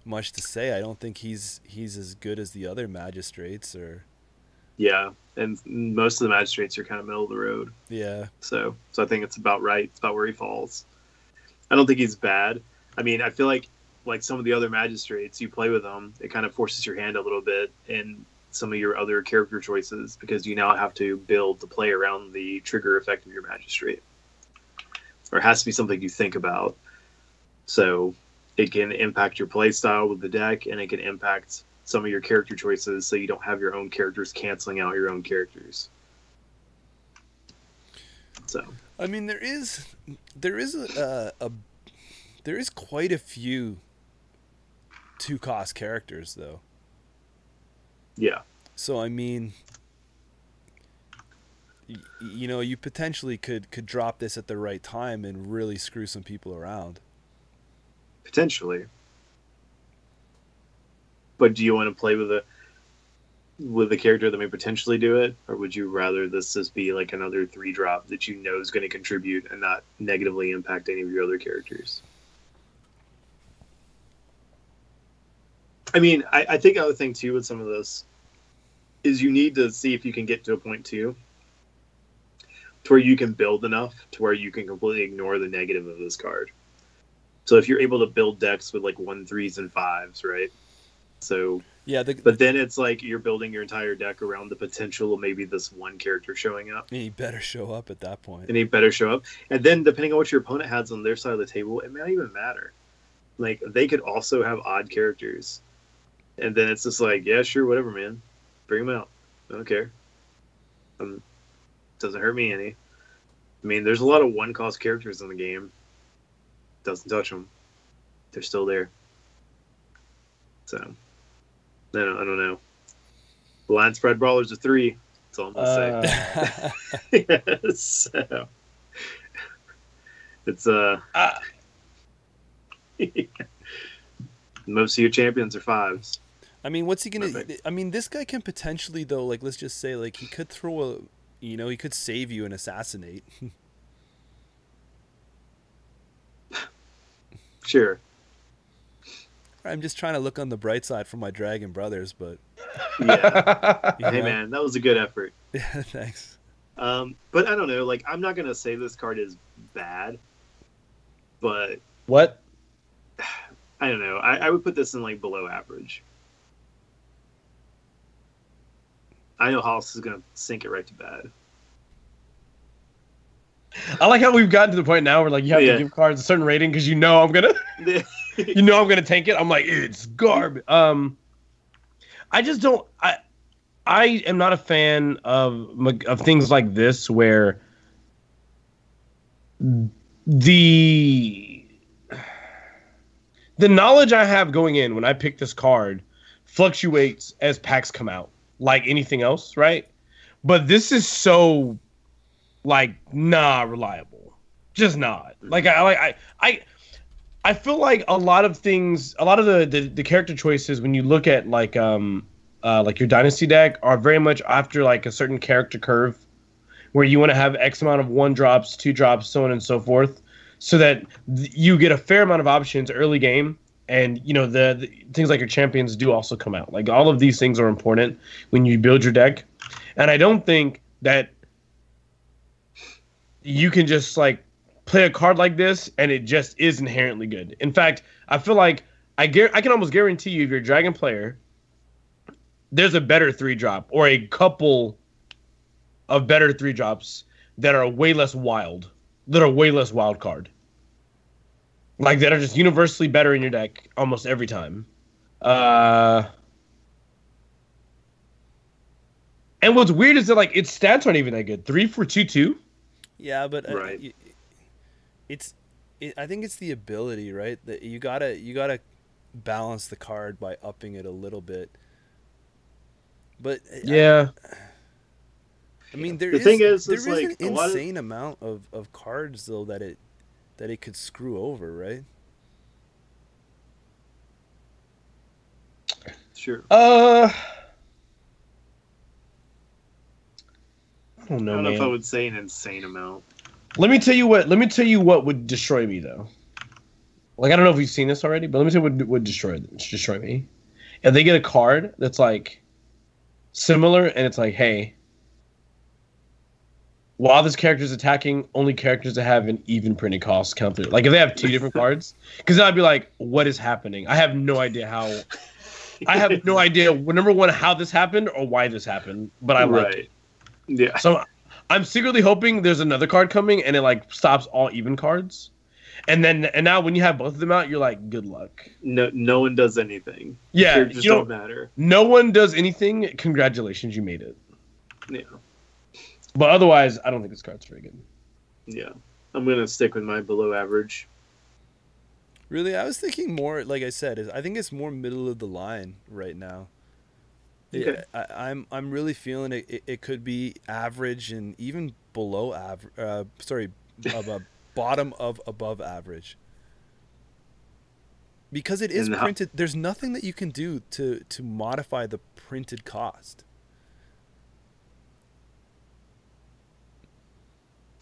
much to say. I don't think he's as good as the other magistrates, or. Yeah, and most of the magistrates are kind of middle of the road. Yeah. So I think it's about right. It's about where he falls. I don't think he's bad. I mean, I feel like some of the other magistrates, you play with them, it kind of forces your hand a little bit in some of your other character choices, because you now have to build the play around the trigger effect of your magistrate. Or it has to be something you think about. So it can impact your play style with the deck, and it can impact some of your character choices, so you don't have your own characters canceling out your own characters. So I mean, there is quite a few 2-cost characters, though. Yeah. So I mean, you potentially could drop this at the right time and really screw some people around. Potentially. But do you want to play with a character that may potentially do it, or would you rather this just be like another 3-drop that you know is going to contribute and not negatively impact any of your other characters? I mean, I think the other thing too with some of this is you need to see if you can get to a point too to where you can build enough to where you can completely ignore the negative of this card. So if you're able to build decks with like 1, 3s, and 5s, right? So yeah, but then it's like you're building your entire deck around the potential of maybe this one character showing up. And he better show up at that point. And he better show up. And then depending on what your opponent has on their side of the table, it may not even matter. Like, they could also have odd characters. And then it's just like, yeah, sure, whatever, man. Bring them out. I don't care. Doesn't hurt me any. I mean, there's a lot of 1-cost characters in the game. Doesn't touch them. They're still there. So, I don't know. Blind Spread Brawler's a 3. That's all I'm going to say. Yeah, so, it's, most of your champions are 5s. I mean, what's he gonna? I mean, this guy can potentially, though. Like, let's just say, like, he could throw he could save you and assassinate. Sure. I'm just trying to look on the bright side for my dragon brothers, but yeah. Hey, man, that was a good effort. Yeah, thanks. But I don't know. Like, I'm not gonna say this card is bad, but what? I don't know. I would put this in like below average. I know Hollis is going to sink it right to bad. I like how we've gotten to the point now where like you have to give cards a certain rating because I'm gonna, I'm gonna tank it. I'm like, it's garbage. I just don't. I am not a fan of things like this where the knowledge I have going in when I pick this card fluctuates as packs come out, like anything else, right? But this is so like not reliable, just not. Like I feel like a lot of things, a lot of the character choices when you look at like your dynasty deck are very much after like a certain character curve, where you want to have X amount of 1-drops, 2-drops, so on and so forth, so that you get a fair amount of options early game. And, you know, the things like your champions do also come out. Like, all of these things are important when you build your deck. And I don't think that you can just, like, play a card like this and it just is inherently good. In fact, I feel like I can almost guarantee you if you're a Dragon player, there's a better 3-drop or a couple of better 3-drops that are way less wild card. Like, that are just universally better in your deck almost every time. And what's weird is that, like, its stats aren't even that good. 3 for 2/2. Yeah, but right. I think it's the ability, right? That you gotta balance the card by upping it a little bit. But yeah, I mean, there is like an insane amount of cards though that it could screw over, right? Sure. I don't know, I don't know man. if I would say an insane amount. Let me tell you what would destroy me though. Like, I don't know if we've seen this already, but let me tell you what would destroy me. If they get a card that's like similar and it's like, hey, while this character is attacking, only characters that have an even printed cost count through. Like, if they have 2 different cards, because then I'd be like, what is happening? I have no idea how. I have no idea, number one, how this happened or why this happened, but I like it. Yeah. So I'm secretly hoping there's another card coming and it like stops all even cards. And now when you have both of them out, you're like, good luck. No one does anything. Yeah, it just don't matter. No one does anything. Congratulations, you made it. Yeah. But otherwise, I don't think this card's very good. Yeah. I'm going to stick with my below average. Really? I was thinking more, like I said, I think it's more middle of the line right now. Okay. I'm really feeling it could be average and even below average. Bottom of above average. Because it is printed. There's nothing that you can do to modify the printed cost.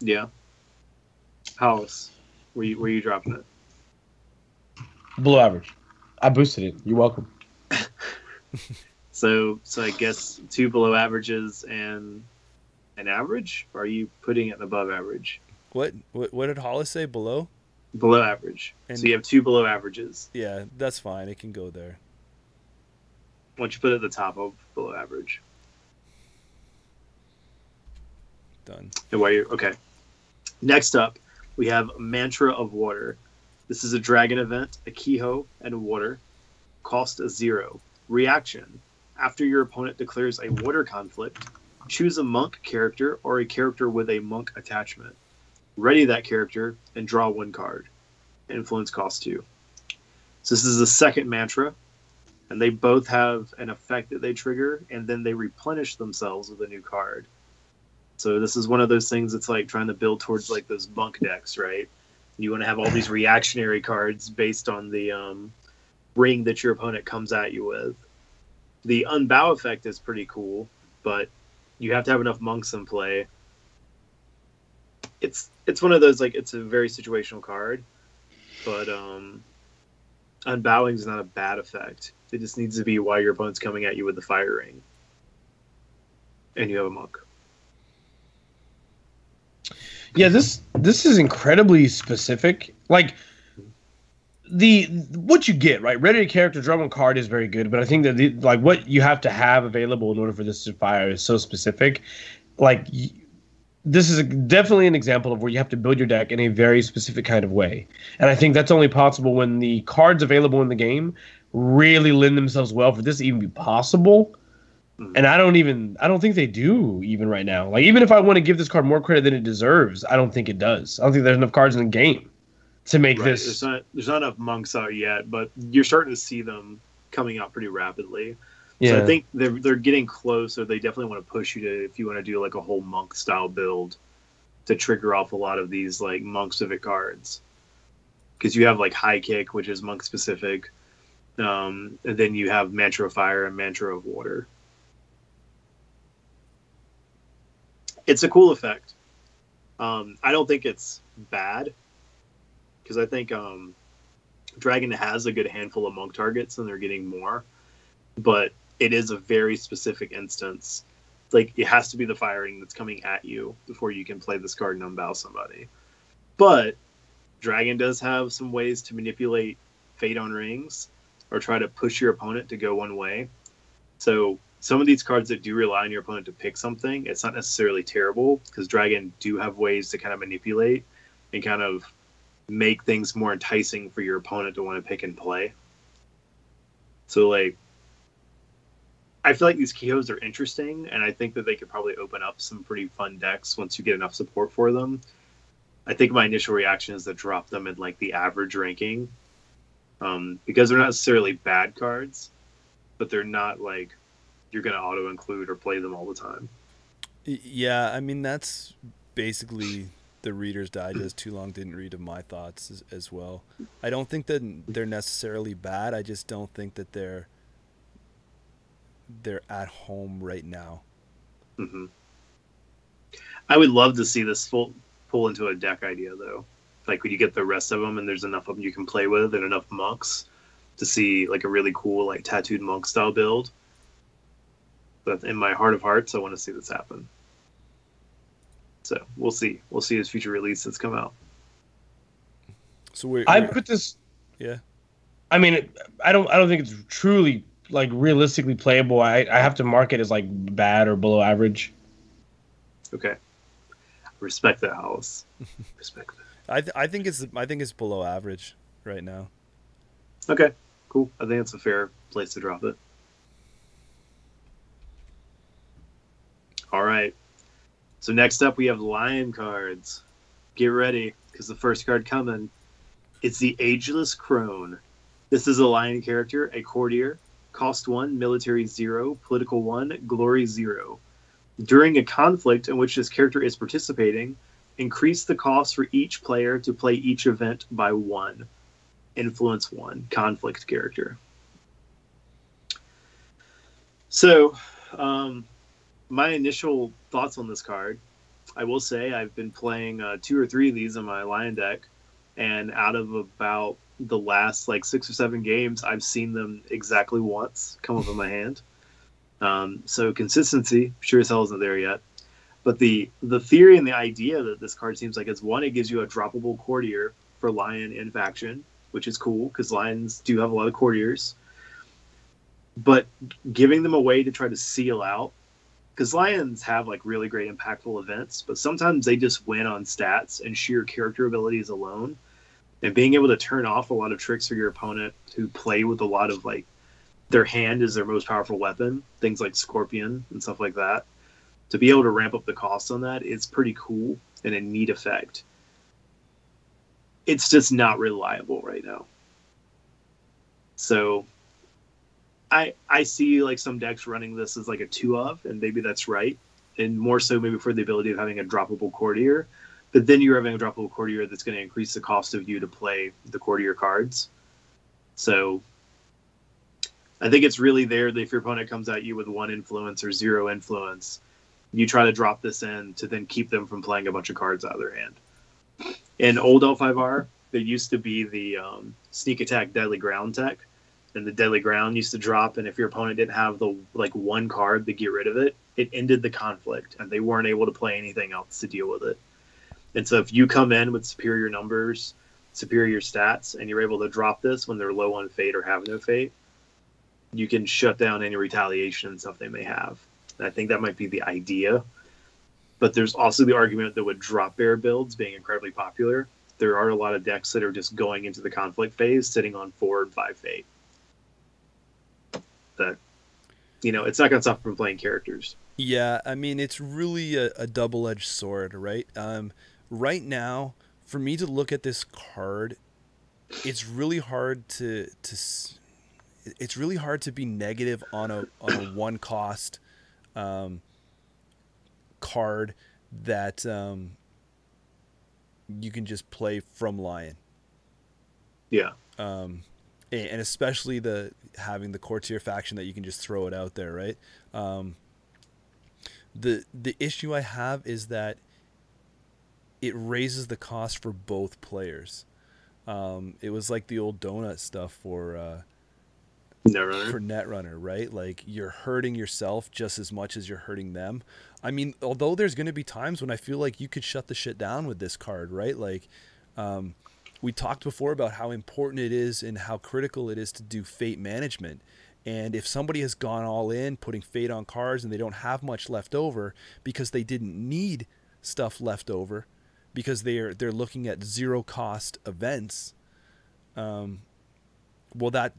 Yeah. How else? Were you dropping it? Below average. I boosted it. You're welcome. So I guess 2 below averages and an average? Or are you putting it above average? What did Hollis say? Below? Below average. And so you have 2 below averages. Yeah, that's fine. It can go there. Why don't you put it at the top of below average? Done. And okay. Next up, we have Mantra of Water. This is a dragon event, a Kiho, and water. Cost 0. Reaction. After your opponent declares a water conflict, choose a monk character or a character with a monk attachment. Ready that character and draw 1 card. Influence cost 2. So this is the second mantra, and they both have an effect that they trigger, and then they replenish themselves with a new card. So this is one of those things that's like trying to build towards like those monk decks, right? You want to have all these reactionary cards based on the ring that your opponent comes at you with. The unbow effect is pretty cool, but you have to have enough monks in play. It's one of those, like, it's a very situational card, but unbowing is not a bad effect. It just needs to be while your opponent's coming at you with the fire ring, and you have a monk. Yeah, this is incredibly specific. Like, what you get, right? Ready character, draw 1 card is very good, but I think that what you have to have available in order for this to fire is so specific. Like, this is definitely an example of where you have to build your deck in a very specific kind of way. And I think that's only possible when the cards available in the game really lend themselves well for this to even be possible. And I don't think they do even right now. Like, even if I want to give this card more credit than it deserves, I don't think it does. I don't think there's enough cards in the game to make this. There's not enough monks out yet, but you're starting to see them coming out pretty rapidly. Yeah. So I think they're getting close, or they definitely want to push you to, if you want to do like a whole monk style build, to trigger off a lot of these like monk specific cards. Because you have like High Kick, which is monk specific, and then you have Mantra of Fire and Mantra of Water. It's a cool effect. I don't think it's bad, because I think Dragon has a good handful of monk targets, and they're getting more. But it is a very specific instance. Like, it has to be the firing that's coming at you before you can play this card and unbow somebody. But Dragon does have some ways to manipulate Fate on Rings, or try to push your opponent to go one way. So some of these cards that do rely on your opponent to pick something, it's not necessarily terrible, because Dragon do have ways to kind of manipulate and kind of make things more enticing for your opponent to want to pick and play. So, like, I feel like these Keyos are interesting, and I think that they could probably open up some pretty fun decks once you get enough support for them. I think my initial reaction is to drop them in like the average ranking, because they're not necessarily bad cards, but they're not like you're going to auto include or play them all the time. Yeah, I mean, that's basically the Reader's Digest Too Long Didn't Read of my thoughts as well. I don't think that they're necessarily bad. I just don't think that they're at home right now. Mm-hmm. I would love to see this pull into a deck idea, though. Like, when you get the rest of them and there's enough of them you can play with and enough monks to see like a really cool like tattooed monk style build. But in my heart of hearts, I want to see this happen. So we'll see. We'll see as future releases come out. So I put this. Yeah. I mean, I don't think it's truly like realistically playable. I have to mark it as like bad or below average. Okay. Respect that, Hollis. Respect that. I think it's below average right now. Okay. Cool. I think it's a fair place to drop it. All right. So next up, we have Lion cards. Get ready, because the first card coming, it's the Ageless Crone. This is a Lion character, a courtier, cost 1, military 0, political 1, glory 0. During a conflict in which this character is participating, increase the cost for each player to play each event by 1. Influence 1, conflict character. So, my initial thoughts on this card, I will say I've been playing 2 or 3 of these in my Lion deck, and out of about the last like 6 or 7 games, I've seen them exactly once come up in my hand. So consistency sure as hell isn't there yet. But the theory and the idea that this card seems like is, one, it gives you a droppable courtier for Lion in faction, which is cool because Lions do have a lot of courtiers. But giving them a way to try to seal out, because Lions have like really great impactful events, but sometimes they just win on stats and sheer character abilities alone. And being able to turn off a lot of tricks for your opponent who play with a lot of like their hand is their most powerful weapon, things like Scorpion and stuff like that. To be able to ramp up the cost on that is pretty cool and a neat effect. It's just not reliable right now. So I see like some decks running this as like a 2 of, and maybe that's right. And more so maybe for the ability of having a droppable courtier. But then you're having a droppable courtier that's going to increase the cost of you to play the courtier cards. So I think it's really there that if your opponent comes at you with 1 influence or 0 influence, you try to drop this in to then keep them from playing a bunch of cards out of their hand. In old L5R, there used to be the sneak attack deadly ground tech, and the deadly ground used to drop, and if your opponent didn't have the like 1 card to get rid of it, it ended the conflict, and they weren't able to play anything else to deal with it. And so if you come in with superior numbers, superior stats, and you're able to drop this when they're low on fate or have no fate, you can shut down any retaliation and stuff they may have. And I think that might be the idea. But there's also the argument that with drop bear builds being incredibly popular, there are a lot of decks that are just going into the conflict phase sitting on 4 and 5 fate. That it's not going to stop from playing characters. Yeah, I mean, it's really a double-edged sword, right? Right now, for me to look at this card, it's really hard it's really hard to be negative on a one cost card that you can just play from Lion. Yeah. And especially having the courtier faction that you can just throw it out there, right? The issue I have is that it raises the cost for both players. It was like the old donut stuff for Netrunner, right? Like, you're hurting yourself just as much as you're hurting them. I mean, although there's going to be times when I feel like you could shut the shit down with this card, right? Like, we talked before about how important it is and how critical it is to do fate management. And if somebody has gone all in, putting fate on cards, and they don't have much left over because they didn't need stuff left over, because they're looking at zero cost events, well,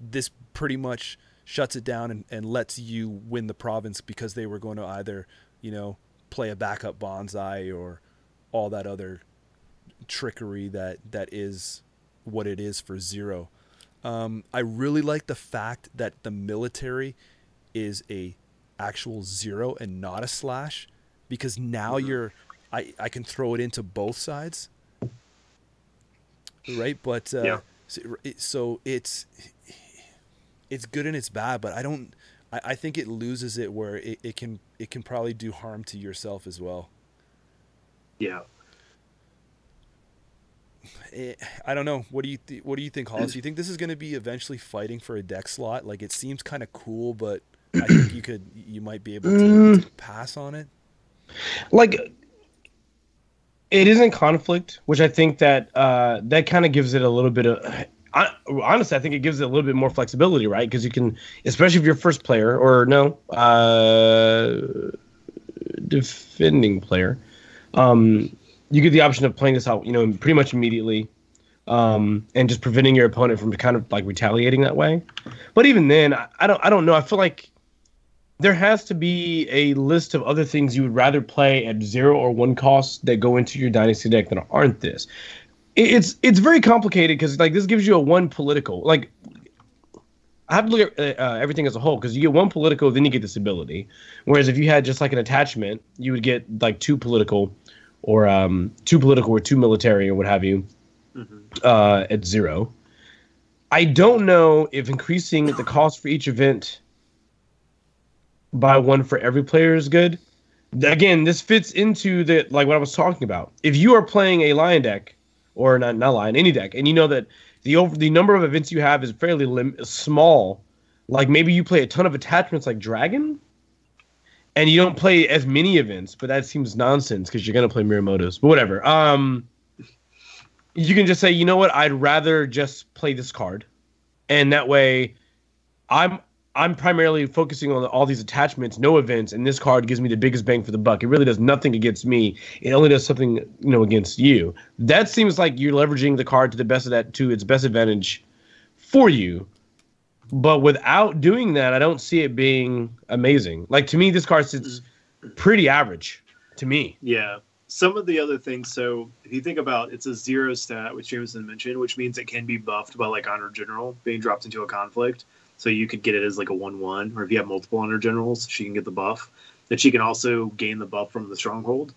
this pretty much shuts it down and lets you win the province, because they were going to either, play a backup bonsai or all that other trickery that is what it is for zero. I really like the fact that the military is a actual zero and not a slash, because now I can throw it into both sides, right? But yeah. So it's good and it's bad, but I think it loses it where it can probably do harm to yourself as well. Yeah. I don't know. What do you think, Hollis? Do you think this is going to be eventually fighting for a deck slot? Like, it seems kind of cool, but I think you might be able to pass on it. Like, it is in conflict, which I think that that kind of gives it a little bit of. Honestly, I think it gives it a little bit more flexibility, right? Because you can, especially if you're first player or defending player, you get the option of playing this out, pretty much immediately, and just preventing your opponent from kind of like retaliating that way. But even then, I don't know. I feel like there has to be a list of other things you would rather play at 0 or 1 cost that go into your dynasty deck that aren't this. It's very complicated, because like this gives you a 1 political. Like, I have to look at everything as a whole, because you get 1 political, then you get this ability. Whereas if you had just like an attachment, you would get like 2 political, or 2 political or 2 military or what have you, at 0. I don't know if increasing the cost for each event by 1 for every player is good. Again, this fits into what I was talking about. If you are playing a Lion deck, or not Lion, any deck, and you know that the number of events you have is fairly small, like maybe you play a ton of attachments like Dragon, and you don't play as many events, but that seems nonsense because you're going to play Miyamoto's. But whatever. You can just say, you know what, I'd rather just play this card. And that way, I'm primarily focusing on all these attachments, no events, and this card gives me the biggest bang for the buck. It really does nothing against me. It only does something, against you. That seems like you're leveraging the card to its best advantage for you. But without doing that, I don't see it being amazing. Like, to me, this card sits pretty average, to me. Yeah. Some of the other things, so if you think about, it's a 0 stat, which Jameson mentioned, which means it can be buffed by like Honor General being dropped into a conflict. So you could get it as like a 1/1, or if you have multiple Honor Generals, she can get the buff. That she can also gain the buff from the Stronghold.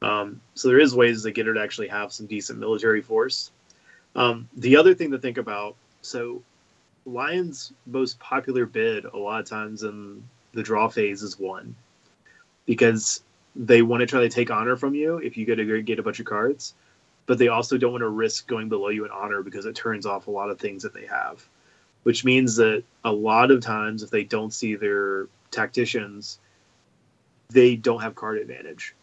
So there is ways to get her to actually have some decent military force. The other thing to think about, so Lion's most popular bid a lot of times in the draw phase is 1, because they want to try to take honor from you if you get a bunch of cards, but they also don't want to risk going below you in honor, because it turns off a lot of things that they have, which means that a lot of times if they don't see their tacticians, they don't have card advantage.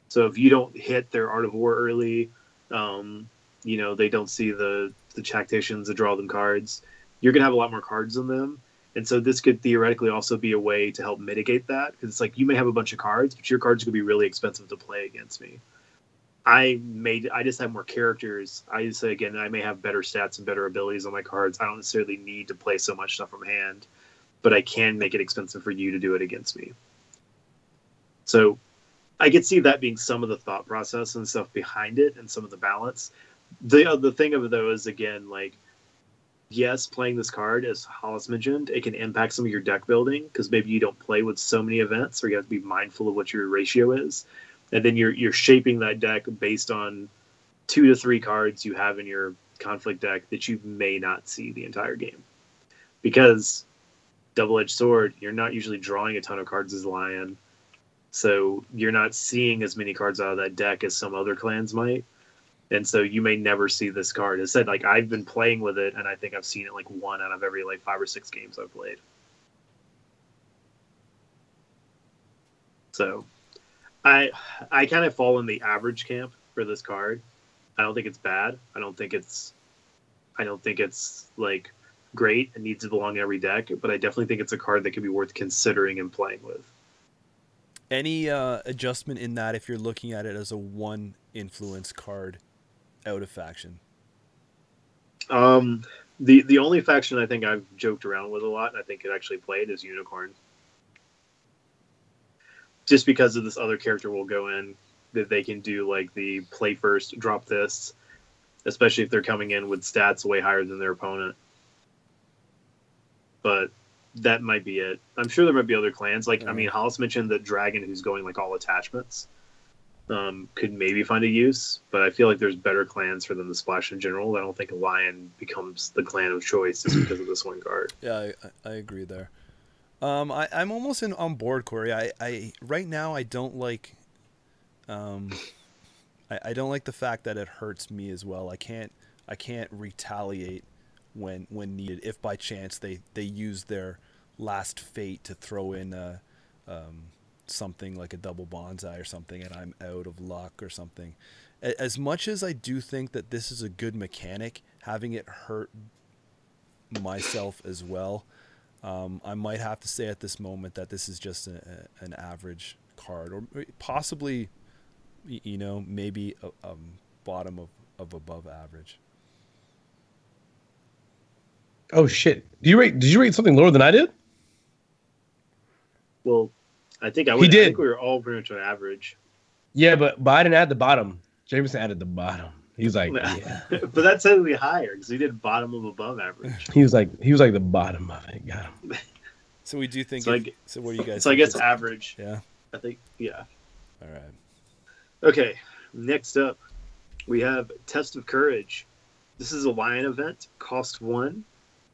So if you don't hit their Art of War early, they don't see the tacticians to draw them cards, you're going to have a lot more cards than them. And so this could theoretically also be a way to help mitigate that, because it's like you may have a bunch of cards, but your cards could be really expensive to play against me. I just have more characters. I just say, again, I may have better stats and better abilities on my cards. I don't necessarily need to play so much stuff from hand. but I can make it expensive for you to do it against me. So I could see that being some of the thought process and stuff behind it and some of the balance. The thing of it, though, is, again, like, yes, playing this card, as Hollis mentioned, it can impact some of your deck building because maybe you don't play with so many events, or you have to be mindful of what your ratio is. And then you're shaping that deck based on 2 to 3 cards you have in your conflict deck that you may not see the entire game. Because double-edged sword, you're not usually drawing a ton of cards as Lion, so you're not seeing as many cards out of that deck as some other clans might. And so you may never see this card. As said, like, I've been playing with it, and I think I've seen it like 1 out of every like 5 or 6 games I've played. So I kind of fall in the average camp for this card. I don't think it's bad. I don't think it's like great. It needs to belong in every deck, but I definitely think it's a card that could be worth considering and playing with. Any adjustment in that if you're looking at it as a 1 influence card out of faction? The only faction I think I've joked around with a lot, and I think it actually played, is Unicorn. Just because of this other character will go in that they can do like the play first, drop this, especially if they're coming in with stats way higher than their opponent. But that might be it. I'm sure there might be other clans. Like, I mean, Hollis mentioned the dragon who's going like all attachments. Could maybe find a use, but I feel like there's better clans for them to splash in general. I don't think a Lion becomes the clan of choice just because of this one card. Yeah, I agree there. I'm almost on board, Corey. I right now I don't like I don't like the fact that it hurts me as well. I can't retaliate when needed if by chance they use their last fate to throw in something like a double bonsai or something and I'm out of luck or something. As much as I do think that this is a good mechanic, having it hurt myself as well, I might have to say at this moment that this is just an average card, or possibly, you know, maybe a bottom of above average. Oh shit! Did you rate something lower than I did? Well, I think I would. He did. I think we were all pretty much on average. Yeah, but I didn't add the bottom. Jameson added the bottom. He's like, yeah. But that's technically higher because he did bottom of above average. He was like the bottom of it. Got him. So we do think. So what do you guys? So I guess average. Yeah. I think yeah. All right. Okay. Next up, we have Test of Courage. This is a Lion event. Cost 1.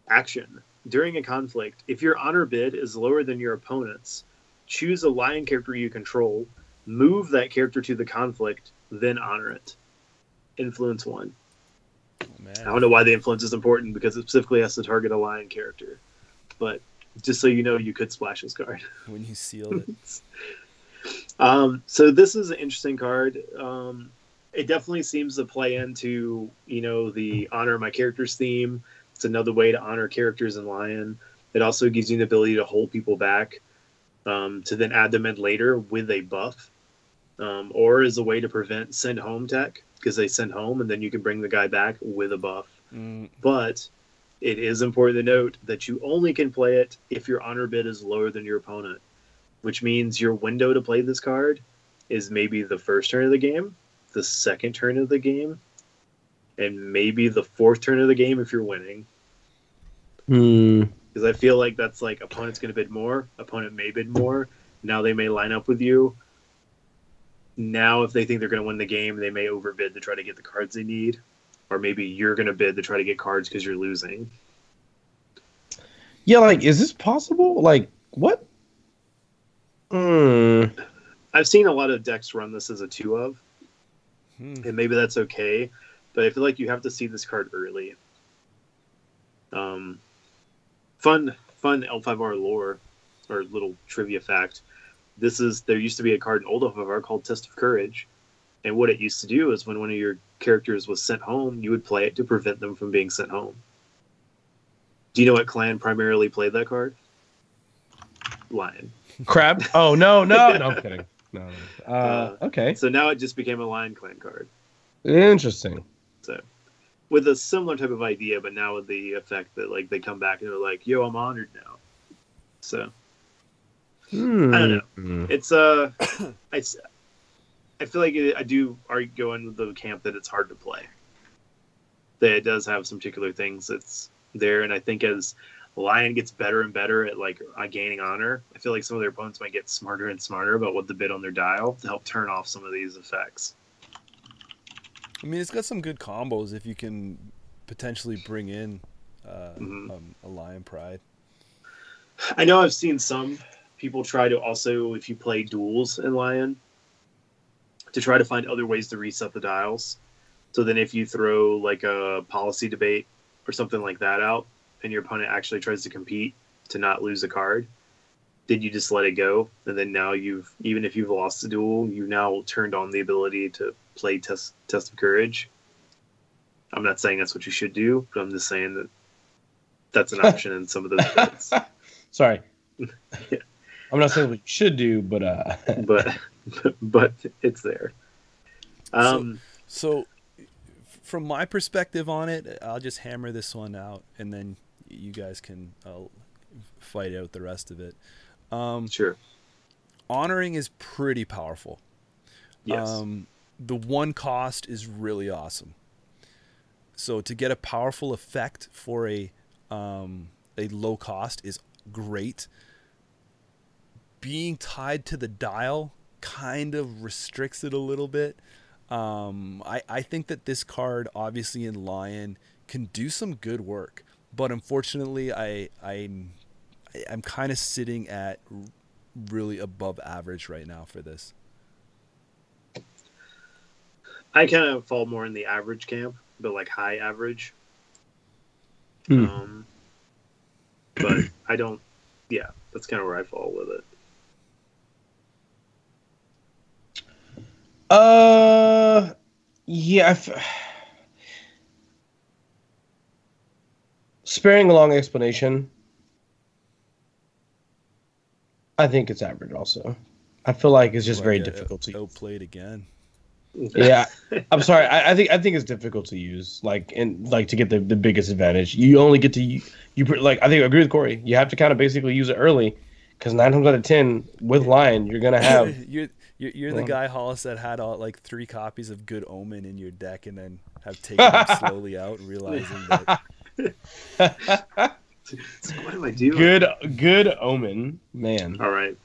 Action. During a conflict, if your honor bid is lower than your opponent's, choose a Lion character you control, move that character to the conflict, then honor it. Influence 1. Oh, man. I don't know why the influence is important because it specifically has to target a Lion character. But just so you know, you could splash this card. When you seal it. So this is an interesting card. It definitely seems to play into, you know, the honor my characters theme. It's another way to honor characters in Lion. It also gives you the ability to hold people back, to then add them in later with a buff, or as a way to prevent send home tech, because they send home and then you can bring the guy back with a buff. But it is important to note that you only can play it if your honor bid is lower than your opponent, which means your window to play this card is maybe the first turn of the game, the second turn of the game, and maybe the fourth turn of the game if you're winning. Because I feel like that's like opponent's going to bid more, opponent may bid more, now they may line up with you. Now if they think they're going to win the game, they may overbid to try to get the cards they need, or maybe you're going to bid to try to get cards because you're losing. Yeah, like, is this possible? Like, what? I've seen a lot of decks run this as a 2 of, and maybe that's okay, but I feel like you have to see this card early. Fun L5R lore, or little trivia fact. There used to be a card in old L5R called Test of Courage, and what it used to do is when one of your characters was sent home, you would play it to prevent them from being sent home. Do you know what clan primarily played that card? Lion. Crab? Oh, no, I'm kidding. No. Okay. So now it just became a Lion clan card. Interesting. So, with a similar type of idea, but now with the effect that like they come back and they're like, "Yo, I'm honored now." So I don't know. It's I feel like I do go into the camp that it's hard to play. That it does have some particular things that's there, and I think as Lion gets better and better at gaining honor, I feel like some of their opponents might get smarter and smarter about what to bid on their dial to help turn off some of these effects. I mean, it's got some good combos if you can potentially bring in a Lion Pride. I know I've seen some people try to also, if you play duels in Lion, to try to find other ways to reset the dials. So then if you throw like a policy debate or something like that out, and your opponent actually tries to compete to not lose a card, then you just let it go. And then now even if you've lost the duel, you've now turned on the ability to play test of courage. I'm not saying that's what you should do, but I'm just saying that that's an option in some of those debates. Sorry. Yeah. I'm not saying what you should do, but but it's there. So from my perspective on it, I'll just hammer this one out, and then you guys can fight out the rest of it. Sure. Honoring is pretty powerful. Yes. The one cost is really awesome. So to get a powerful effect for a low cost is great. Being tied to the dial kind of restricts it a little bit. I think that this card, obviously in Lion, can do some good work, but unfortunately, I'm kind of sitting at really above average right now for this. I kind of fall more in the average camp, but like high average. But I don't. Yeah, that's kind of where I fall with it. Yeah. Sparing a long explanation, I think it's average also. I feel like it's just very difficult to use. Outplayed again. Yeah, I'm sorry. I think it's difficult to use, to get the biggest advantage. You only get to I think I agree with Corey. You have to kind of basically use it early, because 9 times out of 10 with Lion, you're gonna have. You're the guy, Hollis, that had 3 copies of Good Omen in your deck, and then have taken them slowly out, realizing that. What am I doing? Good Omen, man. All right.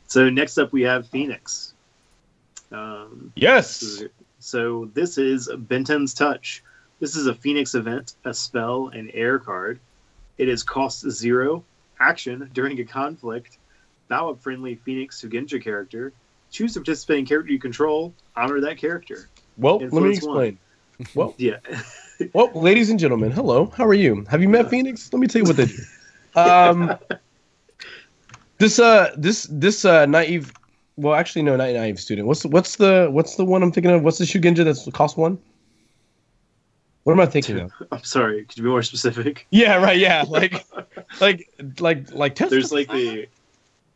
So next up we have Phoenix. Yes. So this is Benton's Touch. This is a Phoenix event, a spell, an air card. It is cost 0, action during a conflict. Bow up friendly Phoenix Sugenja character. Choose a participating character you control. Honor that character. Well, let me explain. Well, yeah. Well, ladies and gentlemen, hello. How are you? Have you met Phoenix? Let me tell you what they do. This naive. Well, actually, no, not naive student. What's the one I'm thinking of? What's the Shugenja that's cost 1? What am I thinking of? I'm sorry. Could you be more specific? Yeah, right. Yeah, like test. There's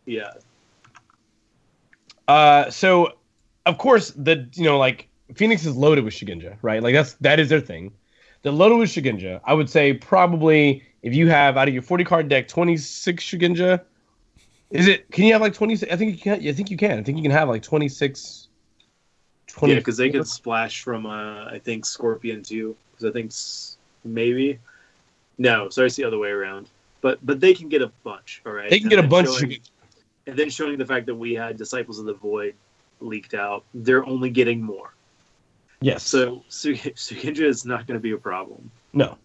yeah. So, of course, Phoenix is loaded with Shugenja, right? That is their thing. They're loaded with Shugenja. I would say probably if you have out of your 40 card deck 26 Shugenja. Can you have 26? I think you can. I think you can have 26. 20, yeah, because they could splash from I think Scorpion too. Because I think maybe no, sorry, it's the other way around. But they can get a bunch. All right, they can get a bunch. And then showing the fact that we had Disciples of the Void leaked out, they're only getting more. Yes. So Sugenja is not going to be a problem. No.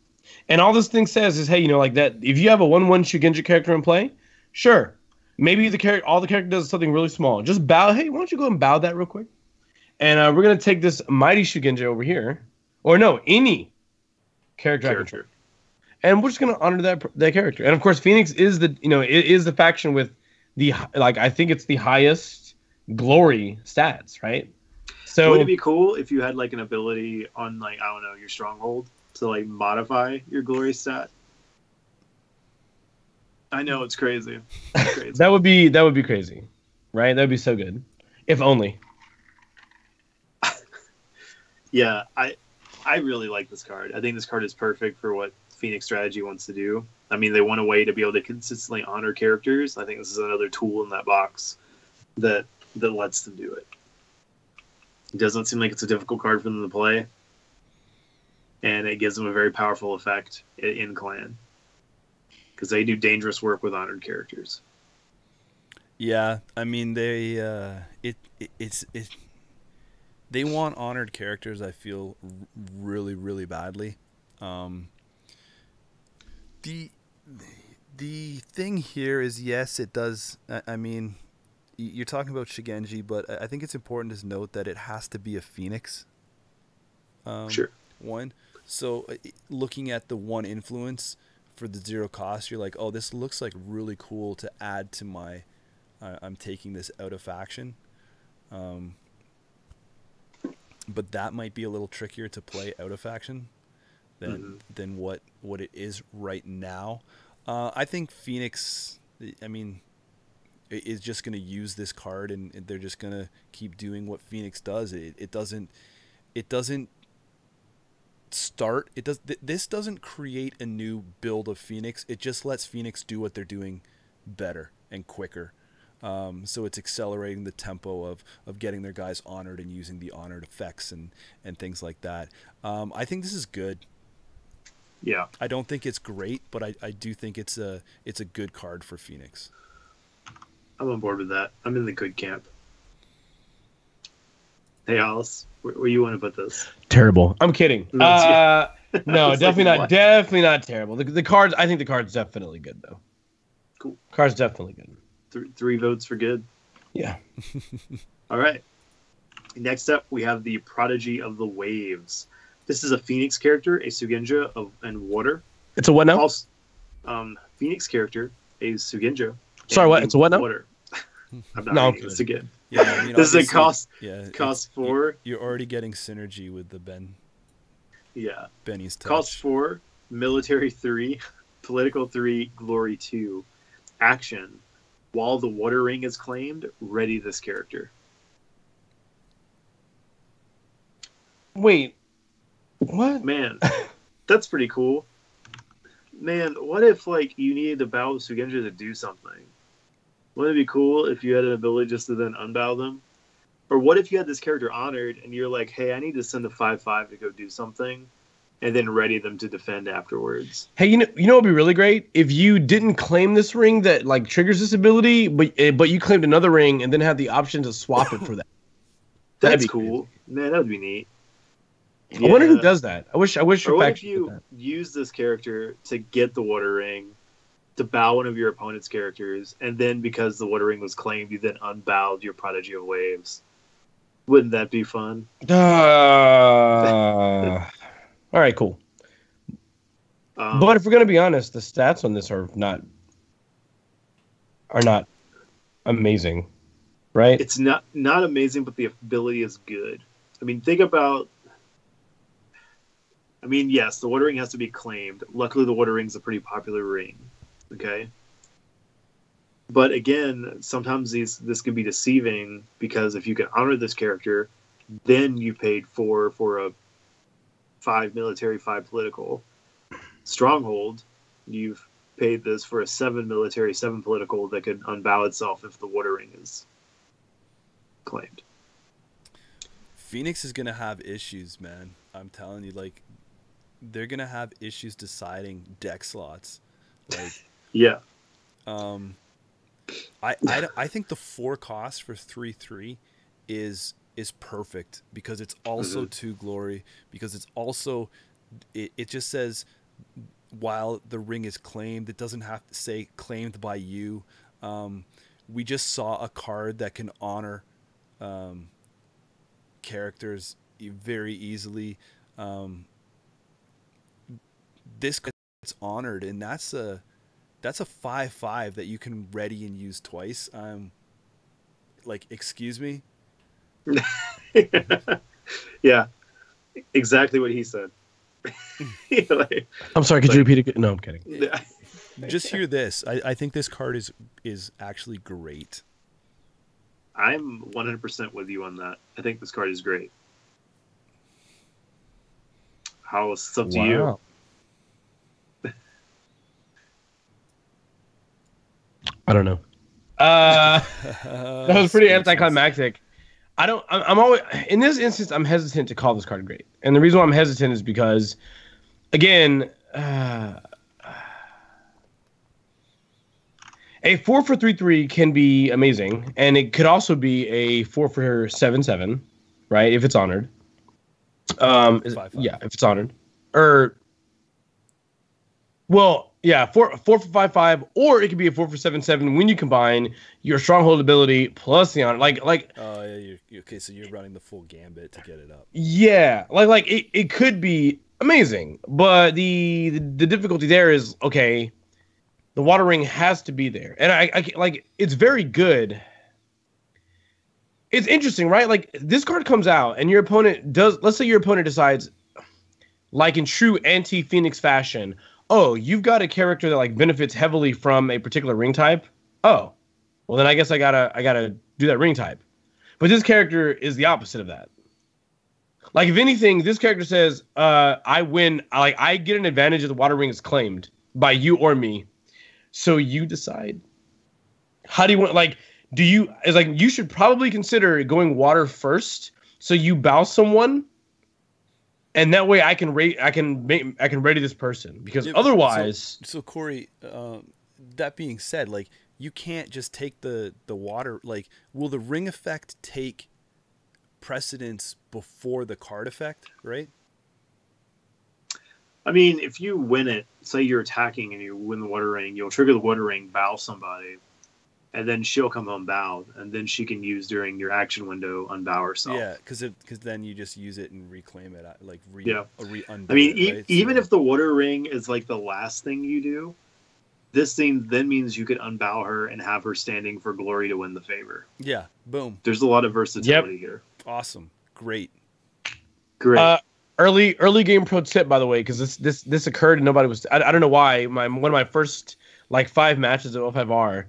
And all this thing says is, hey, that if you have a 1/1 Shugenja character in play, sure. Maybe all the character does something really small. Just bow. Hey, why don't you go and bow that real quick? And we're going to take this mighty Shugenja over here. Or no, any character. And we're just going to honor that character. And of course, Phoenix is it is the faction with the I think it's the highest glory stats, right? So would it be cool if you had an ability on I don't know, your stronghold to modify your glory stat? I know it's crazy. That would be crazy, right? That would be so good, if only. Yeah, I really like this card. I think this card is perfect for what Phoenix strategy wants to do. I mean, they want a way to be able to consistently honor characters. I think this is another tool in that box that lets them do it. It doesn't seem like it's a difficult card for them to play, and it gives them a very powerful effect in clan because they do dangerous work with honored characters. Yeah, I mean they they want honored characters. I feel really, really badly. The thing here is, yes, it does. I mean, you're talking about Shigenji, but I think it's important to note that it has to be a Phoenix. Sure. One. So looking at the one influence for the 0 cost, you're like, oh, this looks like really cool to add to my. I'm taking this out of faction. But that might be a little trickier to play out of faction than what it is right now. I think Phoenix, I mean, is just going to use this card, and they're just going to keep doing what Phoenix does. It doesn't start. This doesn't create a new build of Phoenix. It just lets Phoenix do what they're doing better and quicker. So it's accelerating the tempo of getting their guys honored and using the honored effects and things like that. I think this is good. Yeah. I don't think it's great, but I do think it's a good card for Phoenix. I'm on board with that. I'm in the good camp. Hey, Alice, where you want to put this? Terrible. I'm kidding. No, definitely like, not. Definitely not terrible. The cards. I think the card's definitely good though. Cool. Card's definitely good. Three votes for good. Yeah. All right. Next up, we have the Prodigy of the Waves. This is a Phoenix character, a Sugenja and water. It's a what now? Also, Phoenix character, a Sugenja. Sorry, what? It's a what now? Water. I'm not reading this again. Yeah, I mean, this is a cost. Yeah, cost 4. You're already getting synergy with the Ben. Yeah. Benny's touch. Cost 4, military 3, political 3, glory 2. Action. While the water ring is claimed, ready this character. Wait. What? Man, that's pretty cool. Man, what if you needed to bow Sugenja to do something? Wouldn't it be cool if you had an ability just to then unbow them? Or what if you had this character honored and you're like, hey, I need to send a 5/5 to go do something, and then ready them to defend afterwards? Hey, you know what'd be really great? If you didn't claim this ring that triggers this ability, but you claimed another ring and then had the option to swap it for that. That's cool. Good. Man, that would be neat. Yeah. I wonder who does that. I wish. Or what if you use this character to get the water ring, to bow one of your opponent's characters, and then because the water ring was claimed, you then unbowed your Prodigy of Waves? Wouldn't that be fun? All right, cool. But if we're gonna be honest, the stats on this are not amazing, right? It's not amazing, but the ability is good. I mean, think about. I mean, yes, the water ring has to be claimed. Luckily, the water ring's a pretty popular ring. Okay. But again, sometimes this can be deceiving because if you can honor this character, then you paid 4 for a 5 military, 5 political. Stronghold, you've paid this for a 7 military, 7 political that could unbow itself if the water ring is claimed. Phoenix is going to have issues, man. I'm telling you, they're going to have issues deciding deck slots. Yeah. I think the 4 cost for 3/3 is perfect because it's also 2 glory, because it's also it just says while the ring is claimed, it doesn't have to say claimed by you. We just saw a card that can honor characters very easily. This gets honored, and that's a 5/5 that you can ready and use twice. Excuse me. Yeah, exactly what he said. I'm sorry. Could you repeat it? No, I'm kidding. Just hear this. I think this card is actually great. I'm 100% with you on that. I think this card is great. How it's up to you. I don't know. That was pretty anticlimactic. I'm always, in this instance, I'm hesitant to call this card great. And the reason why I'm hesitant is because, again, a 4 for 3/3 can be amazing, and it could also be a 4 for 7/7, right? If it's honored. 5/5. Yeah, if it's honored. Well, yeah, 4 for 5/5, or it could be a 4 for 7/7 when you combine your stronghold ability plus the honor. Like. Oh yeah, okay. So you're running the full gambit to get it up. Yeah, like it could be amazing, but the difficulty there is, okay, the water ring has to be there, and I like, it's very good. It's interesting, right? Like, this card comes out, and your opponent does. Let's say your opponent decides, like in true anti-Phoenix fashion, oh, you've got a character that like benefits heavily from a particular ring type. Oh, well then I guess I gotta do that ring type. But this character is the opposite of that. Like, if anything, this character says, I win. Like, I get an advantage if the water ring is claimed by you or me. So you decide. How do you want? Like, it's like you should probably consider going water first, so you bow someone. And that way, I can ready this person, because otherwise. So Corey, that being said, like, you can't just take the water. Like, will the ring effect take precedence before the card effect? Right. I mean, if you win it, say you're attacking and you win the water ring, you'll trigger the water ring, bow somebody, and then she'll come unbowed, and then she can use during your action window unbow herself. Yeah, because then you just use it and reclaim it, like undo. I mean, it, right? Even if the water ring is like the last thing you do, this thing then means you could unbow her and have her standing for glory to win the favor. Yeah, boom. There's a lot of versatility here. Awesome, great. Early game pro tip, by the way, because this occurred and nobody was. I don't know why. One of my first like 5 matches at O5R.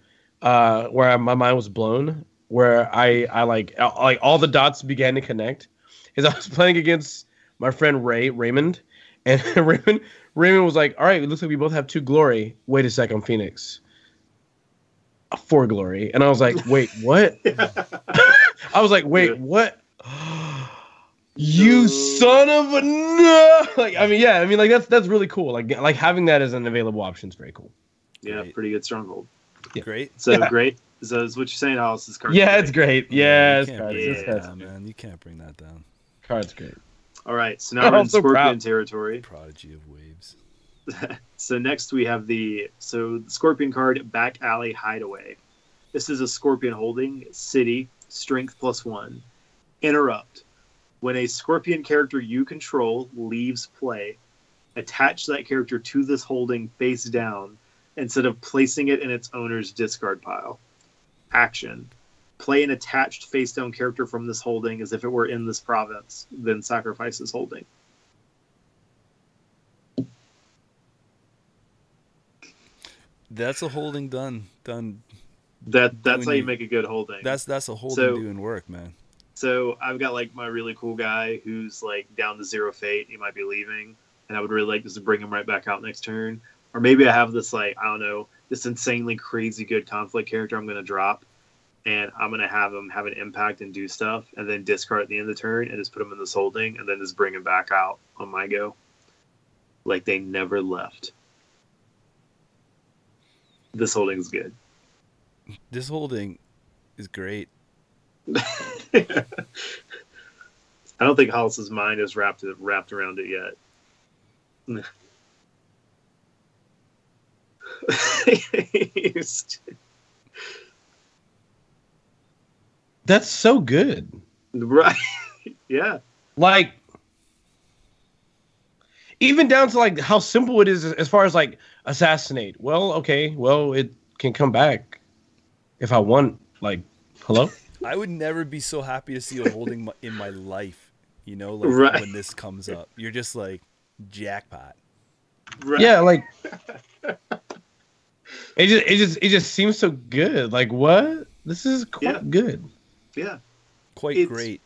Where my mind was blown, where I like all the dots began to connect, is I was playing against my friend Raymond, and Raymond was like, all right, it looks like we both have 2 glory. Wait a second, Phoenix. 4 glory. And I was like, wait, what? I was like, wait, what? You son of a no! Like, I mean, like that's really cool. Like having that as an available option is very cool. Yeah, Great. Pretty good stronghold. Yeah. Great. So great. So is what you're saying, Alice? This card. Yeah, it's great. Yeah, man, you can't bring that down. Card's great. All right, so now we're in Scorpion territory. Prodigy of waves. So next we have the Scorpion card, Back Alley Hideaway. This is a Scorpion holding, city, strength +1. Interrupt. When a Scorpion character you control leaves play, attach that character to this holding face down instead of placing it in its owner's discard pile. Action. Play an attached face down character from this holding as if it were in this province, then sacrifice this holding. That's a holding done. That's how you make a good holding. That's a holding doing work, man. So I've got like my really cool guy who's like down to 0 fate. He might be leaving, and I would really like just to bring him right back out next turn. Or maybe I have this like, I don't know, this insanely crazy good conflict character I'm going to drop, and I'm going to have him have an impact and do stuff, and then discard at the end of the turn and just put him in this holding, and then just bring him back out on my go. Like they never left. This holding is good. This holding is great. I don't think Hollis's mind is wrapped around it yet. That's so good. Right. Yeah. Like, even down to like how simple it is as far as like assassinate. Well, okay. Well, it can come back if I want. Like, hello? I would never be so happy to see a holding in my life, you know, like right. When this comes up. You're just like, jackpot. Right. Yeah, like it just seems so good. Like, what? This is quite good. Yeah. Quite great.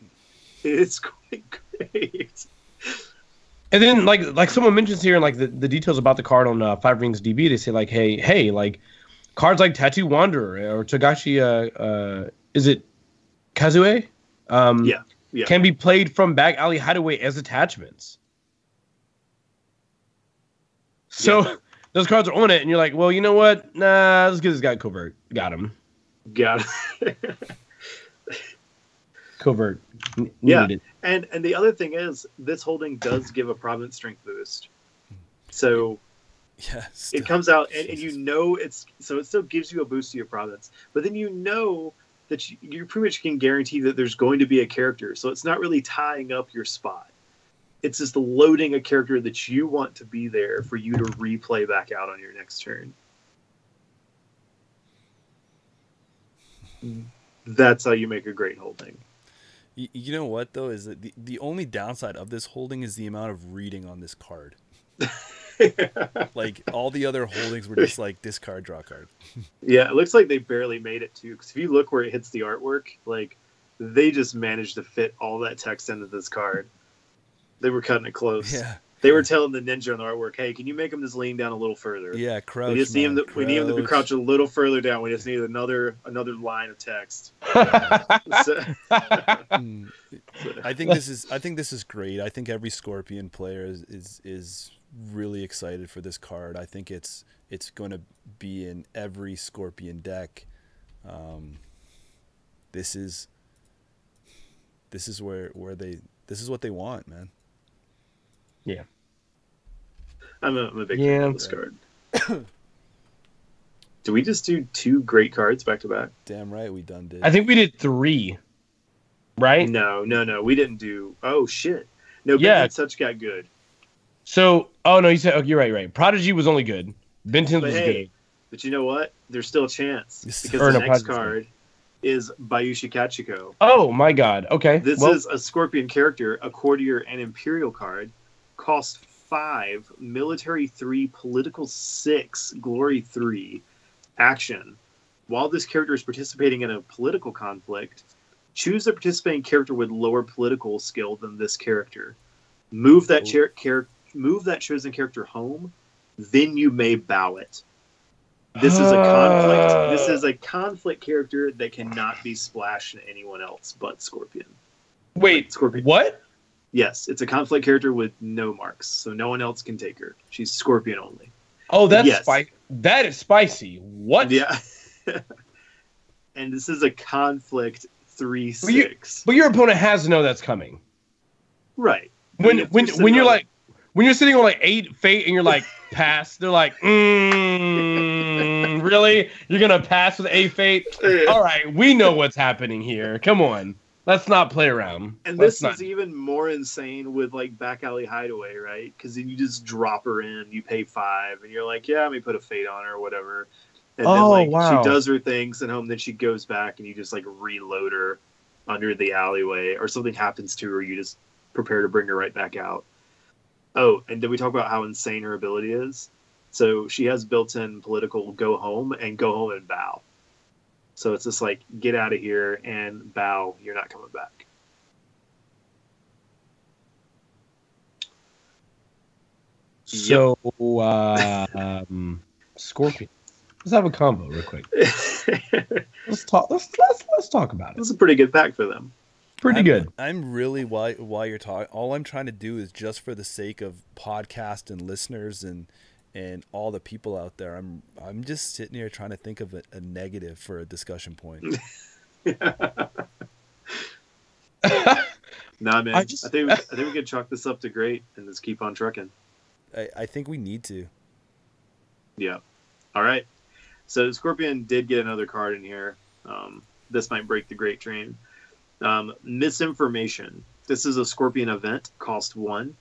It's quite great. And then like someone mentions here in like the details about the card on 5 Rings DB, they say like, hey, like cards like Tattoo Wanderer or Togashi, is it Kazue? Yeah. Can be played from Back Alley Hideaway as attachments. So those cards are on it, and you're like, well, you know what? Nah, let's get this guy Covert. Got him. Covert. Yeah, and the other thing is, this holding does give a province strength boost. So it comes out, and you know it still gives you a boost to your province, but then you know that you pretty much can guarantee that there's going to be a character. So it's not really tying up your spot. It's just loading a character that you want to be there for you to replay back out on your next turn. That's how you make a great holding. You know what, though, is that the only downside of this holding is the amount of reading on this card. Like, all the other holdings were just like, discard, draw card. Yeah, it looks like they barely made it, too. Because if you look where it hits the artwork, like, they just managed to fit all that text into this card. They were cutting it close. Yeah. They were telling the ninja on the artwork, hey, can you make him just lean down a little further? Yeah, crouch, we need him to crouch a little further down. We just need another line of text. I think this is great. I think every Scorpion player is really excited for this card. I think it's going to be in every Scorpion deck. This is what they want, man. Yeah. I'm a big fan of this card. Do we just do 2 great cards back to back? Damn right we done did. I think we did 3. Right? No. We didn't do... Oh, shit. No, Benton Such got good. So, you said... Oh, you're right. Prodigy was only good. Benton's was good. But you know what? There's still a chance. Because the next card is Bayushi Kachiko. Oh, my God. Okay. This is a Scorpion character, a Courtier and Imperial card. Cost 5, Military 3, Political 6, Glory 3. Action. While this character is participating in a political conflict, choose a participating character with lower political skill than this character. Move that chosen character home, then you may bow it. This is a conflict. This is a conflict character that cannot be splashed to anyone else but Scorpion. Wait, Scorpion. What? Yes, it's a conflict character with no marks, so no one else can take her. She's Scorpion only. Oh, that's that is spicy. What? Yeah. And this is a conflict 3/6. But your opponent has to know that's coming. Right. When you're sitting on like 8 fate and you're like pass, they're like, really? You're gonna pass with 8 fate? All right, we know what's happening here. Come on. Let's not play around. And this is even more insane with like Back Alley Hideaway, right? Because then you just drop her in, you pay 5, and you're like, yeah, let me put a fate on her or whatever. And then she does her things at home, then she goes back and you just like reload her under the alleyway, or something happens to her, you just prepare to bring her right back out. Oh, and did we talk about how insane her ability is? So she has built-in political go home and bow. So it's just like, get out of here and bow. You're not coming back. So, Scorpion. Let's have a combo real quick. Let's talk about it. This is a pretty good pack for them. Pretty good. I'm really while you're talking. All I'm trying to do is just for the sake of podcast and listeners and all the people out there. I'm just sitting here trying to think of a negative for a discussion point. Nah, man. I think we could chalk this up to great and just keep on trucking. I think we need to. Yeah. All right. So Scorpion did get another card in here. This might break the great train. Misinformation. This is a Scorpion event. Cost 1.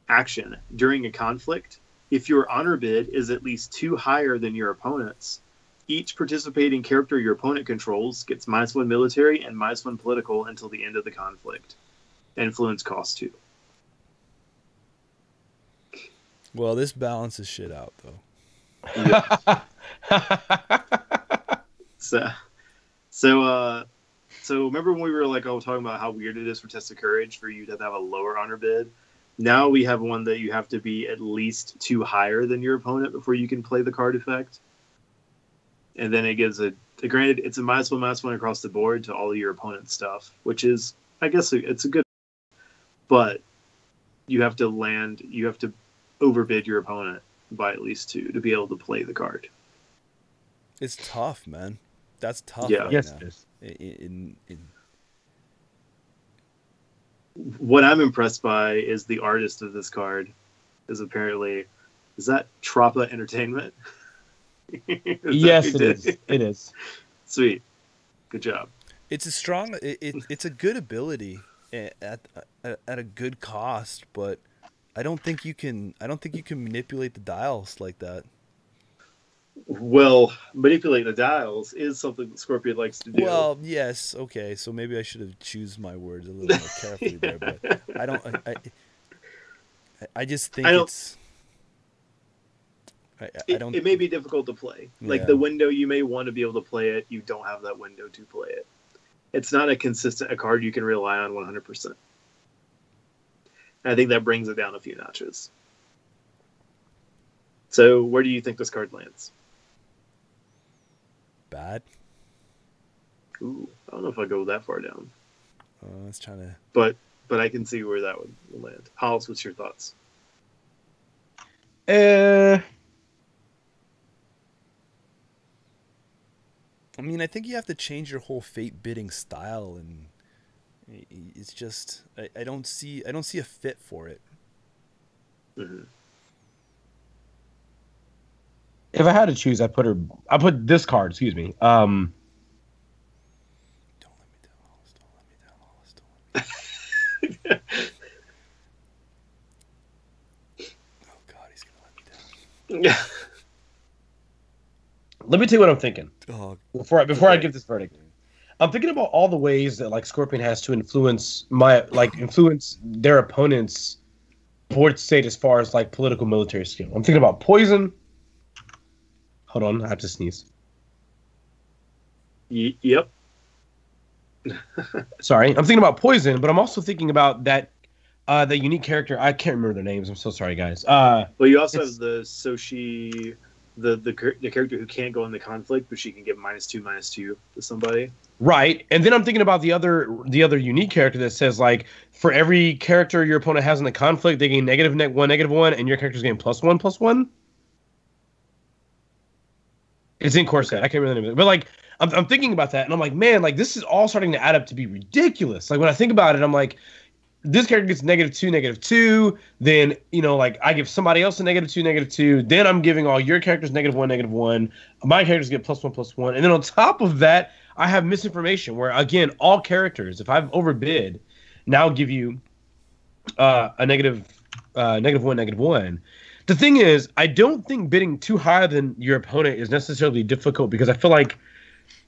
Action. During a conflict, if your honor bid is at least 2 higher than your opponent's, each participating character your opponent controls gets -1 military and -1 political until the end of the conflict. Influence cost 2. Well, this balances shit out, though. Yeah. So remember when we were like, talking about how weird it is for Test of Courage for you to have a lower honor bid? Now we have one that you have to be at least 2 higher than your opponent before you can play the card effect. and then it gives granted, it's a -1/-1 across the board to all of your opponent's stuff, which is, I guess, it's a good, but you have to overbid your opponent by at least 2 to be able to play the card. It's tough, man. That's tough. Yeah. Right Yes, now. it is. What I'm impressed by is the artist of this card is that Troppa Entertainment? Yes, it is. It is. Sweet. Good job. It's a strong. It's a good ability at a good cost, but I don't think you can manipulate the dials like that. Well, manipulate the dials is something that Scorpion likes to do. Well, yes, okay, so maybe I should have choose my words a little more carefully there, but I don't. I just think it's. I don't. It may be difficult to play. Like the window you may want to be able to play it, you don't have that window to play it. It's not a card you can rely on 100%. I think that brings it down a few notches. So, where do you think this card lands? Bad. Ooh, I don't know if I go that far down. I was trying to. But I can see where that would land. Hollis, what's your thoughts? I mean, I think you have to change your whole fate bidding style, and it's just I don't see a fit for it. Mm-hmm. If I had to choose, I put this card. Excuse me. Don't let me down, Hollis. Don't let me down, Hollis. Don't let me down. Oh God, he's gonna let me down. Yeah. Let me tell you what I'm thinking. Oh, Before I give this verdict, I'm thinking about all the ways that like Scorpion has to influence their opponent's board state as far as like political military skill. I'm thinking about poison. Hold on, I have to sneeze. Yep. Sorry, I'm thinking about poison, but I'm also thinking about that unique character. I can't remember their names. I'm so sorry, guys. Well, you also have the Soshi, the character who can't go into conflict, but she can give -2/-2 to somebody. Right, and then I'm thinking about the other unique character that says like for every character your opponent has in the conflict, they gain -1/-1, and your character's gain +1/+1. It's in Corset. I can't remember the name of it. But, like, I'm thinking about that, and I'm like, man, like, this is all starting to add up to be ridiculous. Like, when I think about it, I'm like, this character gets -2/-2, then, you know, like, I give somebody else a -2/-2, then I'm giving all your characters -1/-1, my characters get +1/+1, and then on top of that, I have misinformation, where, again, all characters, if I've overbid, now give you a -1/-1. The thing is, I don't think bidding too high than your opponent is necessarily difficult, because I feel like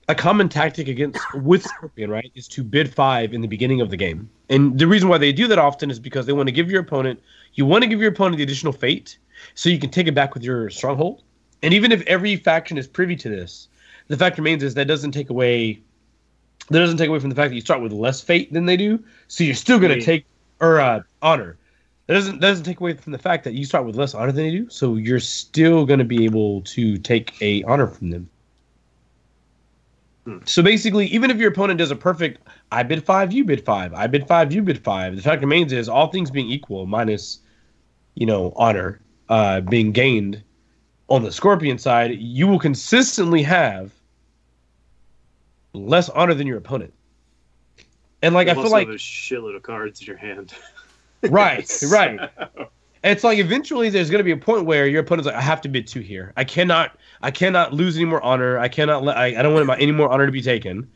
a common tactic with Scorpion, right, is to bid 5 in the beginning of the game. And the reason why they do that often is because they want to give your opponent the additional fate so you can take it back with your stronghold. And even if every faction is privy to this, the fact remains is that doesn't take away from the fact that you start with less fate than they do. So you're still going to take honor. That doesn't take away from the fact that you start with less honor than they do, so you're still going to be able to take a honor from them. So basically, even if your opponent does a perfect, I bid 5, you bid 5, I bid 5, you bid 5, the fact remains is all things being equal, minus, you know, honor being gained on the Scorpion side, you will consistently have less honor than your opponent. And like, I feel like a shitload of cards in your hand. Right. And it's like eventually there's going to be a point where your opponent's like, I have to bid 2 here. I cannot lose any more honor. I don't want any more honor to be taken.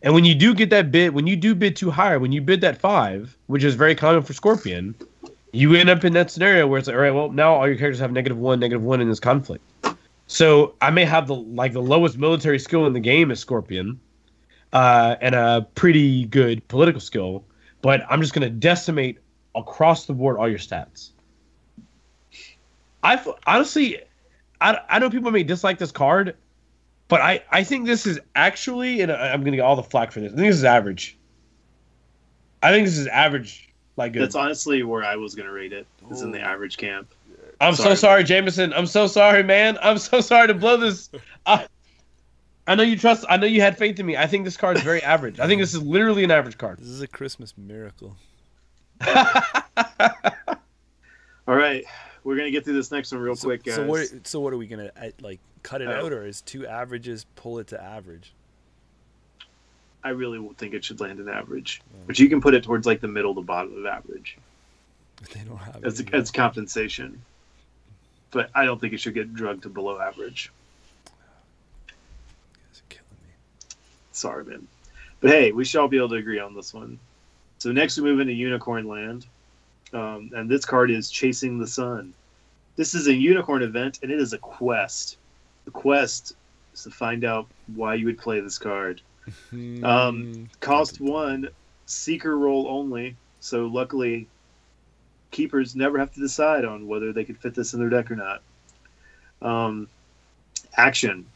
And when you do get that bid, when you do bid too high, when you bid that 5, which is very common for Scorpion, you end up in that scenario where it's like, all right, well, now all your characters have -1/-1 in this conflict. So I may have the lowest military skill in the game as Scorpion, and a pretty good political skill, but I'm just going to decimate across the board all your stats. Honestly, I know people may dislike this card, but I think this is actually, and I'm going to get all the flack for this, I think this is average. I think this is average, like good. That's honestly where I was going to rate it, is in the average camp. I'm so sorry, Jameson. I'm so sorry, man. I'm so sorry to blow this. I know you trust. I know you had faith in me. I think this card is very average. I think this is literally an average card. This is a Christmas miracle. All right, we're gonna get through this next one real quick, guys. So what are we gonna like cut it out, or is 2 averages pull it to average? I really think it should land in average, but you can put it towards like the middle to bottom of average. But they don't have as compensation. But I don't think it should get drugged to below average. You guys are killing me. Sorry, man. But hey, we shall be able to agree on this one. So next we move into Unicorn Land. And this card is Chasing the Sun. This is a unicorn event, and it is a quest. The quest is to find out why you would play this card. Cost 1, Seeker roll only. So luckily, keepers never have to decide on whether they could fit this in their deck or not. Action.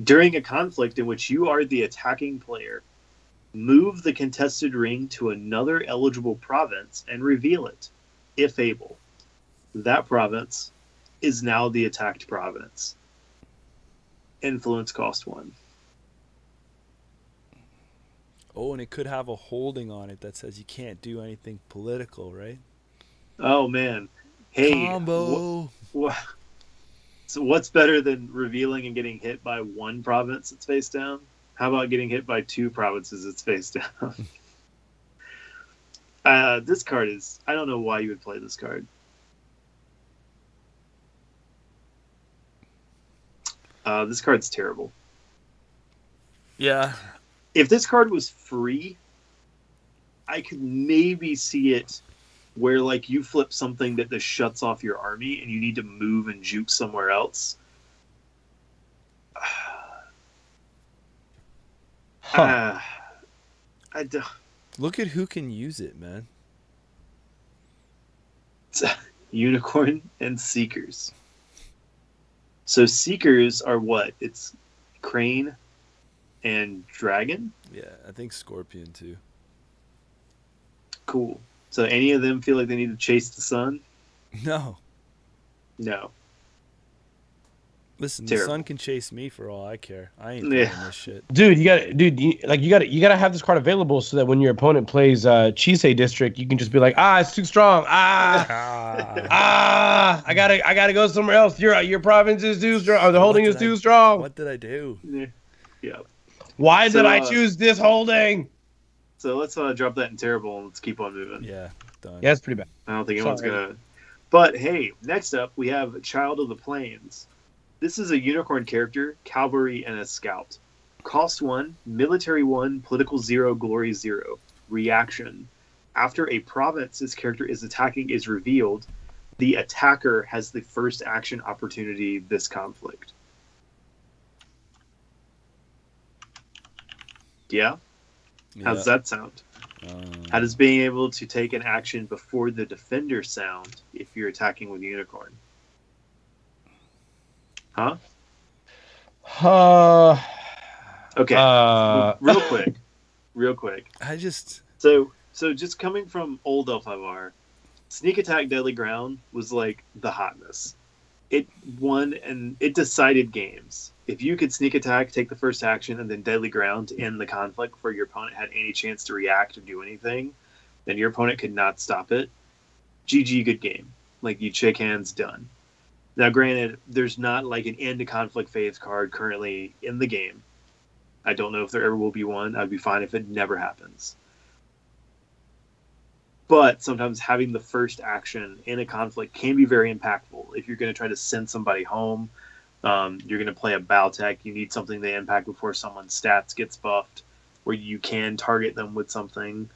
During a conflict in which you are the attacking player, move the contested ring to another eligible province and reveal it, if able. That province is now the attacked province. Influence cost 1. Oh, and it could have a holding on it that says you can't do anything political, right? Oh, man. Hey. Combo. So what's better than revealing and getting hit by one province that's face down? How about getting hit by 2 provinces that's face down? This card is... I don't know why you would play this card. This card's terrible. Yeah. If this card was free, I could maybe see it where like you flip something that just shuts off your army and you need to move and juke somewhere else. Look at who can use it, man. Unicorn and Seekers. So Seekers are what? It's Crane and Dragon? Yeah, I think Scorpion too. Cool. So any of them feel like they need to chase the sun? No. No. Listen, Terrible. The sun can chase me for all I care. I ain't doing this shit. Dude, you gotta have this card available so that when your opponent plays Chisei District, you can just be like, it's too strong. I gotta go somewhere else. Your province is too strong. Or the holding is too strong. What did I do? Yeah. Why did I choose this holding? So let's drop that in terrible and let's keep on moving. Yeah, done. Yeah, it's pretty bad. I don't think anyone's gonna. But hey, next up we have Child of the Plains. This is a unicorn character, cavalry, and a scout. Cost 1, military 1, political 0, glory 0. Reaction. After a province this character is attacking is revealed, the attacker has the first action opportunity this conflict. Yeah? How does that sound? How does being able to take an action before the defender sound if you're attacking with unicorn? Huh? Okay. Real quick. So just coming from old L5R, Sneak Attack Deadly Ground was like the hotness. It won and it decided games. If you could Sneak Attack, take the first action, and then Deadly Ground to end the conflict before your opponent had any chance to react or do anything, then your opponent could not stop it. GG, good game. Like, you shake hands, done. Now, granted, there's not like an end to conflict phase card currently in the game. I don't know if there ever will be one. I'd be fine if it never happens. But sometimes having the first action in a conflict can be very impactful. If you're going to try to send somebody home, you're going to play a bow tech, you need something to impact before someone's stats gets buffed, where you can target them with something.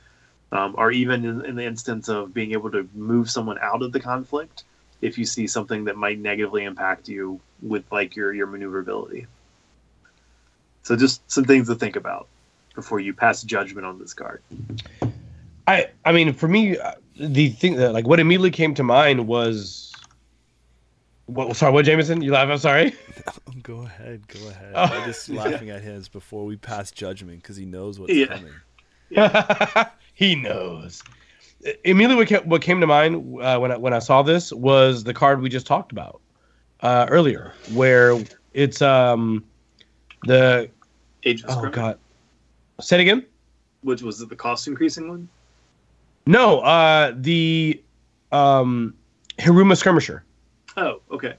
Or even in the instance of being able to move someone out of the conflict, if you see something that might negatively impact you with like your maneuverability. So just some things to think about before you pass judgment on this card. I mean, for me, the thing that like what immediately came to mind was, what Jameson? You laugh? I'm sorry. Go ahead. I'm just laughing at his before we pass judgment because he knows what's coming. Yeah. He knows. Immediately, what came to mind when I saw this was the card we just talked about earlier, where it's the Age of Oh Scrum? god. Say it again? Which was it, the cost increasing one? No, the Hiruma Skirmisher. Oh, okay.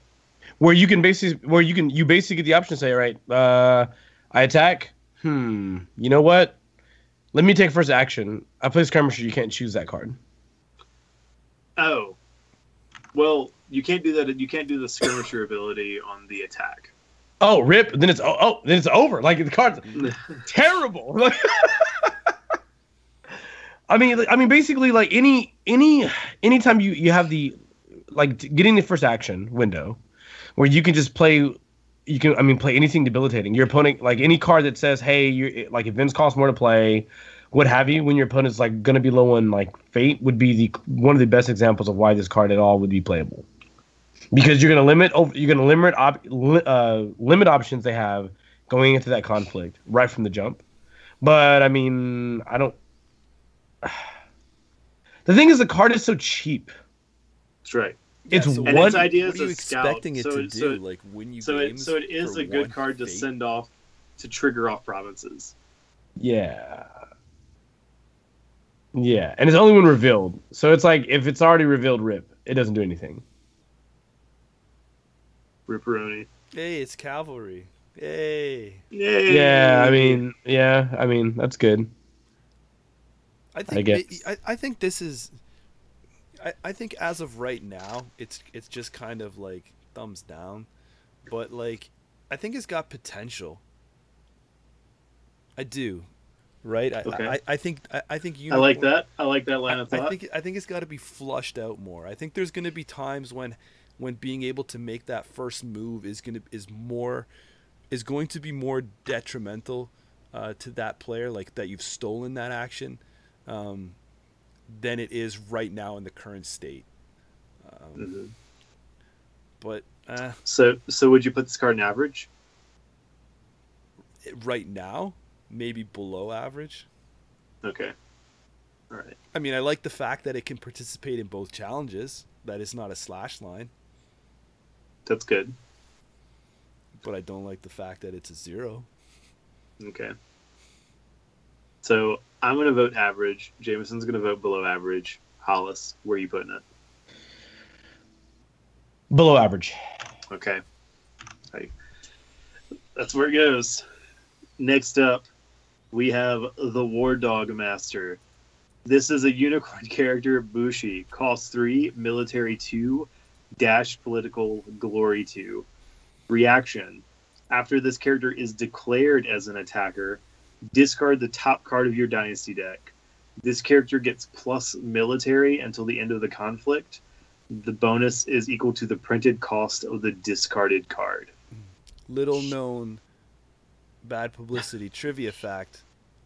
Where you basically get the option to say, right, I attack. You know what? Let me take first action. I play Skirmisher, you can't choose that card. Oh. Well, you can't do that. You can't do the Skirmisher ability on the attack. Oh, rip! Then it's then it's over. Like the card's terrible. I mean, basically, like anytime you have the like getting the first action window, where you can just play, play anything debilitating. Your opponent, like any card that says, hey, you like events cost more to play, what have you. When your opponent's like gonna be low on like fate, would be one of the best examples of why this card at all would be playable. Because you're gonna limit options they have going into that conflict right from the jump. But I mean, I don't. The thing is, the card is so cheap. That's right. It's so one. Its idea what is are you a expecting scout. it to do? Like win you games? So it is for a good one card to fate? send off to trigger off provinces. Yeah. Yeah, and it's only when revealed. So it's like if it's already revealed, rip. It doesn't do anything. Ripperoni. Hey, it's cavalry. Hey. Yay. Yeah, I mean, that's good. I think guess. I think this is. I think as of right now, it's just kind of like thumbs down, but like I think it's got potential. I do, right? Okay. I think I like that. I like that line of thought. I think it's got to be flushed out more. I think there's going to be times when being able to make that first move is going to be more detrimental to that player, like that you've stolen that action, than it is right now in the current state. But so would you put this card in average? Right now, maybe below average. Okay. All right. I mean, I like the fact that it can participate in both challenges. That it's not a slash line. That's good. But I don't like the fact that it's a 0. Okay. So I'm going to vote average. Jameson's going to vote below average. Hollis, where are you putting it? Below average. Okay. That's where it goes. Next up, we have the War Dog Master. This is a unicorn character, Bushi. Cost 3, military 2, dash political, glory 2. Reaction. After this character is declared as an attacker, discard the top card of your dynasty deck. This character gets plus military until the end of the conflict. The bonus is equal to the printed cost of the discarded card. Little known bad publicity trivia fact: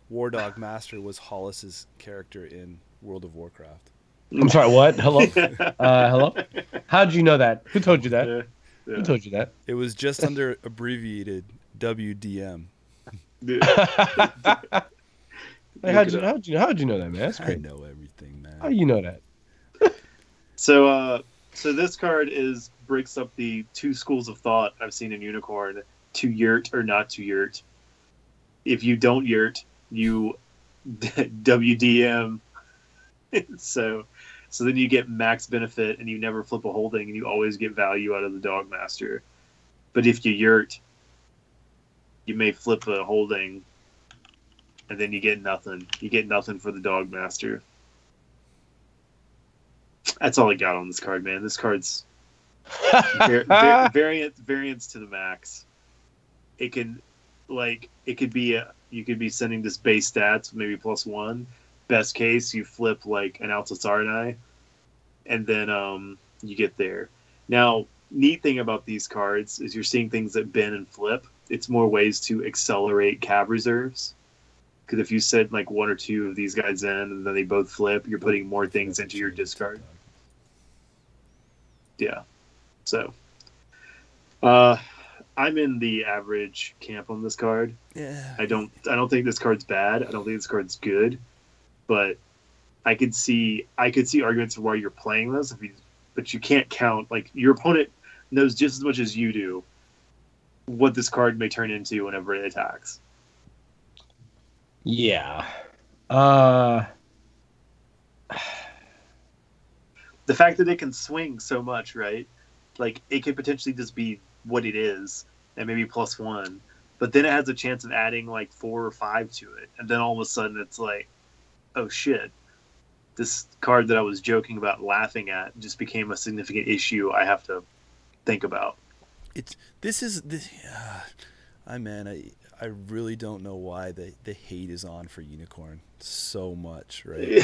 War Dog Master was Hollis's character in World of Warcraft. I'm sorry, what? Hello? Hello? How'd you know that? Who told you that? Yeah. Who told you that? It was just under abbreviated WDM. Hey, how'd you know that, man? That's I great. know everything, man. How you know that? So this card breaks up the two schools of thought I've seen in Unicorn: to yurt or not to yurt. If you don't yurt, you WDM. so then you get max benefit and you never flip a holding and you always get value out of the Dog Master. But if you yurt, you may flip a holding and then you get nothing. You get nothing for the Dog Master. That's all I got on this card, man. This card's variance to the max. It can, you could be sending this base stats, maybe +1. Best case, you flip like an Altasarnai, and then you get there. Now, neat thing about these cards is you're seeing things that bend and flip. It's more ways to accelerate cab reserves. Because if you send like one or two of these guys in and then they both flip, you're putting more things into your discard. Yeah. So, I'm in the average camp on this card. Yeah. I don't think this card's bad. I don't think this card's good. But I could see arguments for why you're playing this, but you can't count, like, your opponent knows just as much as you do what this card may turn into whenever it attacks. Yeah. The fact that it can swing so much, right? Like, it could potentially just be what it is, and maybe +1. But then it has a chance of adding like 4 or 5 to it, and then all of a sudden it's like, oh shit, this card that I was joking about, laughing at, just became a significant issue I have to think about. I really don't know why the hate is on for Unicorn so much, right?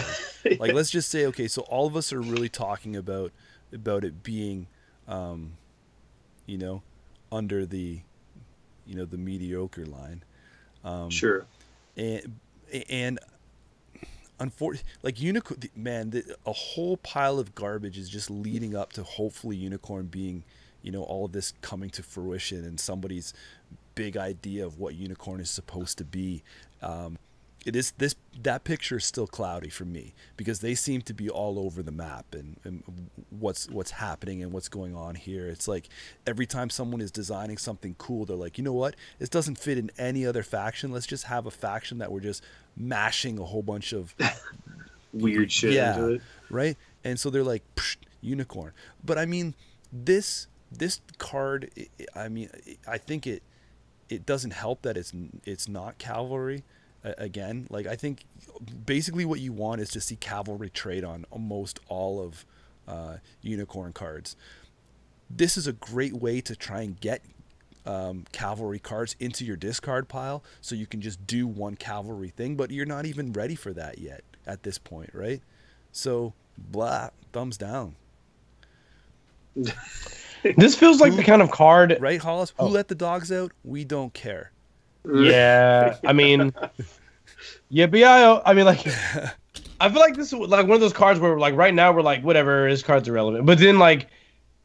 Like let's just say, okay, so all of us are really talking about it being, you know, under the, you know, the mediocre line. Sure. And unfortunately, like Unicorn, man, a whole pile of garbage is just leading up to hopefully Unicorn being, you know, all of this coming to fruition and somebody's big idea of what Unicorn is supposed to be. That picture is still cloudy for me because they seem to be all over the map and what's happening and what's going on here. It's like every time someone is designing something cool, they're like, you know what? This doesn't fit in any other faction. Let's just have a faction that we're just mashing a whole bunch of weird shit into it. Right? And so they're like, Unicorn. But I mean, this card, I mean, I think it doesn't help that it's not cavalry. Again, like I think basically what you want is to see cavalry trade on almost all of Unicorn cards. This is a great way to try and get cavalry cards into your discard pile so you can just do one cavalry thing, but you're not even ready for that yet at this point, right? So blah, thumbs down. This feels like the kind of card, right, Hollis? Who let the dogs out? We don't care. Yeah, I mean, yeah, but yeah, I mean, like, I feel like this is like one of those cards where, like, right now we're like, whatever, this card's irrelevant. But then, like,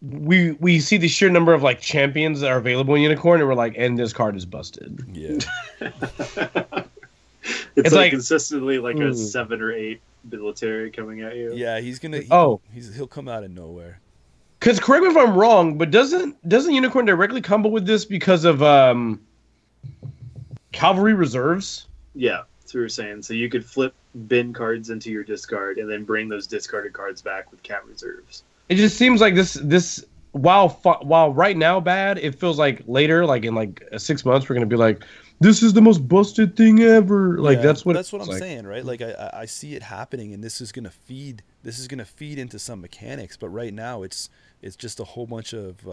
we see the sheer number of like champions that are available in Unicorn, and we're like, and this card is busted. Yeah, it's like consistently like a 7 or 8 military coming at you. Yeah, he'll come out of nowhere. Because correct me if I'm wrong, but doesn't Unicorn directly combo with this because of cavalry reserves? Yeah, that's what we were saying. So you could flip bin cards into your discard and then bring those discarded cards back with cat reserves. It just seems like this while right now bad, it feels like later, like in like 6 months, we're gonna be like, this is the most busted thing ever. Like that's what I'm saying, right? Like I see it happening, and this is gonna feed into some mechanics. But right now, it's just a whole bunch of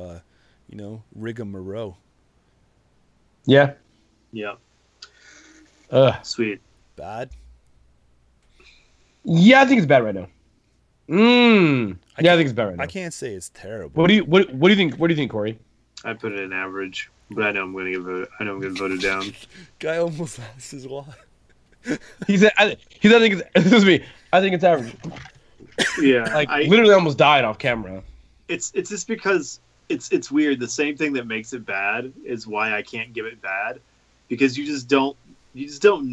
rigmarole. Yeah. Sweet. Bad. Yeah, I think it's bad right now. I think it's bad right now. I can't say it's terrible. What do you think? What do you think, Corey? I put it in average, but I know I'm going to vote it down. Guy almost asked his why. He said, I think it's average. Yeah, like literally almost died off camera. It's just because it's weird. The same thing that makes it bad is why I can't give it bad, because you just don't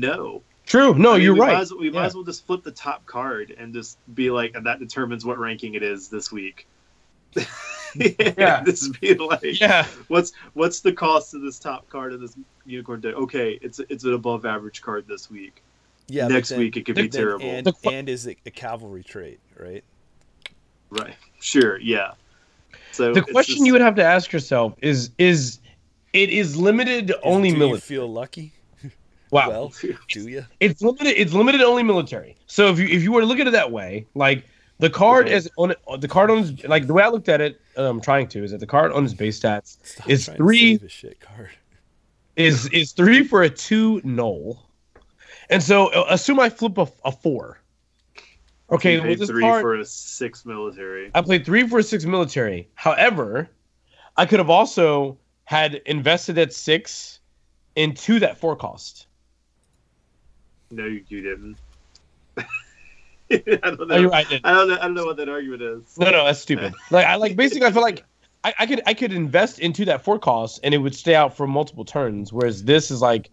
know. True. No, you're right. We might as well just flip the top card and just be like, and that determines what ranking it is this week. Yeah. Just be like, what's the cost of this top card of this Unicorn deck? Okay, it's an above average card this week. Yeah. Next week it could be terrible. And is it a cavalry trait, right? Right. Sure. Yeah. So the question you would have to ask yourself is it is limited to only military. Do you feel lucky? Wow. Well, do you? It's limited to only military. So if you were to look at it that way, like the card on his, like the way I looked at it, I'm trying to, is that the card on his base stats is 3 card. is 3 for a 2 null. And so assume I flip a 4. Okay, with this 3 card, for a 6 military. I played 3 for a 6 military. However, I could have also had invested at 6 into that 4 cost. No, you didn't. I don't know. I don't know what that argument is. No, that's stupid. Basically, I feel like I could invest into that 4 cost and it would stay out for multiple turns. Whereas this is like,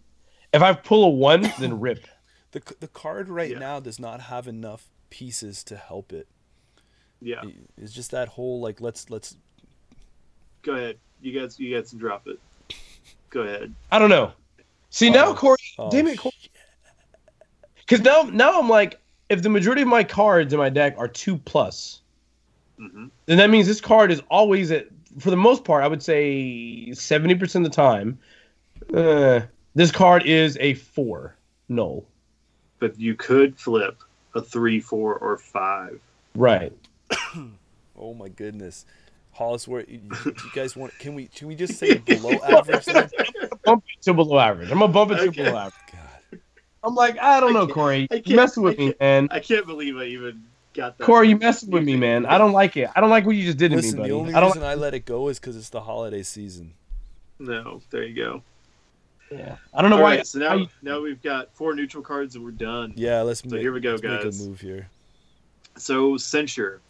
if I pull a 1, then rip. The card now does not have enough pieces to help it. Yeah, it's just that whole like let's. Go ahead, you guys can drop it. Go ahead. I don't know. See now, Corey. Damn it, Corey. Because now I'm like, if the majority of my cards in my deck are 2+, then that means this card is always for the most part, I would say 70% of the time, this card is a 4 null. But you could flip a 3, 4, or 5. Right. Oh my goodness. Hollis, where you guys want? Can we just say below average? Then? Bump it to below average. I'm gonna bump it to below average. God. I'm like, I don't know, Corey. You messing with me, man. I can't believe I even got that. Corey, you messing with me, man. I don't like it. I don't like what you just did to me, buddy. The only reason I let it go is because it's the holiday season. No, there you go. Yeah, I don't know why. Right, so now we've got 4 neutral cards and we're done. Yeah, here we go, guys. Make a move here. So Censure.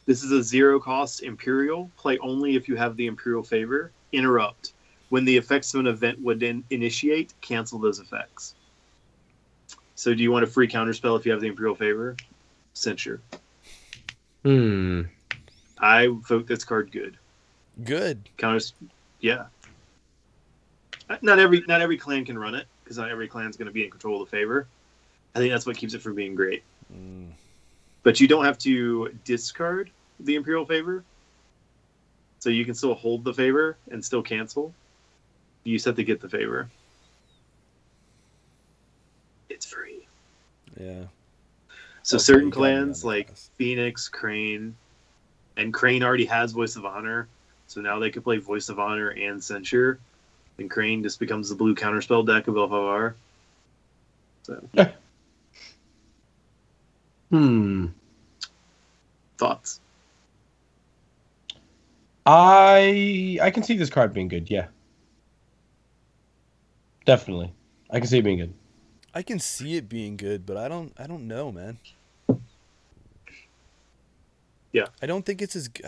This is a 0-cost Imperial. Play only if you have the Imperial favor. Interrupt. When the effects of an event would initiate, cancel those effects. So do you want a free counterspell if you have the Imperial favor? Censure. I vote this card good. Good. Yeah. Not every clan can run it, because not every clan is going to be in control of the favor. I think that's what keeps it from being great. But you don't have to discard the Imperial favor, so you can still hold the favor and still cancel. You just have to get the favor. It's free. Yeah. So certain clans like Phoenix, Crane, and Crane already has Voice of Honor, so now they could play Voice of Honor and Censure, and Crane just becomes the blue counterspell deck of LFR. So. Thoughts? I can see this card being good, yeah. Definitely. I can see it being good. I can see it being good, but I don't know, man. Yeah. I don't think it's as good.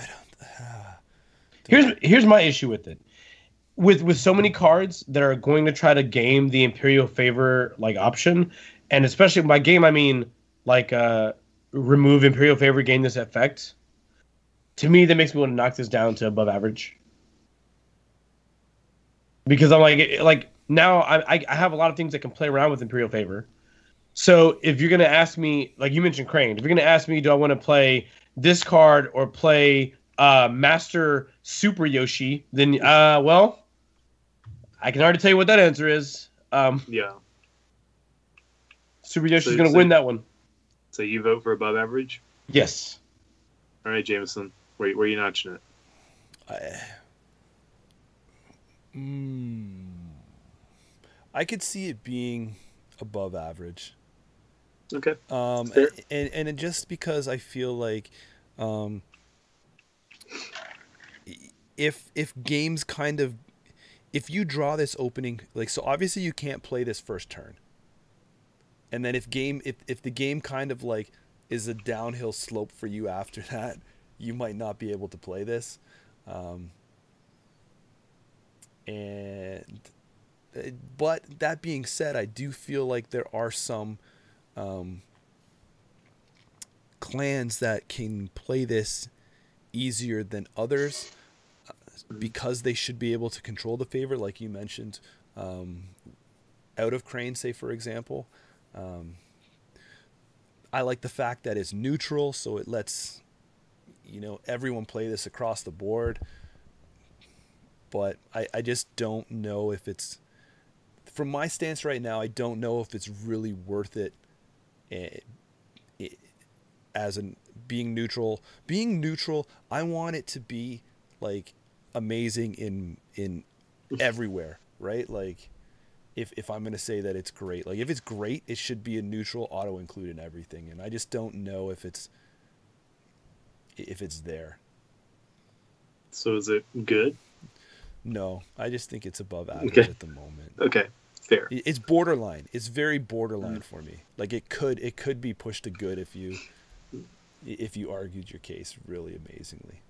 Here's my issue with it. With so many cards that are going to try to game the Imperial favor like option, and especially by game I mean like remove Imperial favor, gain this effect. To me, that makes me want to knock this down to above average. Because I'm like now I have a lot of things that can play around with Imperial favor. So if you're gonna ask me, like you mentioned Crane, if you're gonna ask me, do I want to play this card or play Master Super Yoshi, then well, I can already tell you what that answer is. Yeah. Super Yoshi's gonna win that one. So you vote for above average? Yes. All right, Jameson. Where are you notching it? I could see it being above average. Okay. And just because I feel like if games kind of, if you draw this opening, like, so obviously you can't play this first turn. And then if the game kind of like is a downhill slope for you after that, you might not be able to play this. But that being said, I do feel like there are some clans that can play this easier than others because they should be able to control the favor, like you mentioned, out of Crane, say, for example. I like the fact that it's neutral, so it lets everyone play this across the board. But I just don't know if it's, from my stance right now, I don't know if it's really worth it as in being neutral. Being neutral, I want it to be like amazing in everywhere, right? Like if I'm going to say that it's great, like if it's great, it should be a neutral auto include in everything. And I just don't know if it's there. So is it good? No, I just think it's above average at the moment. Okay, fair. It's borderline. It's very borderline for me. Like it could be pushed to good if you argued your case really amazingly.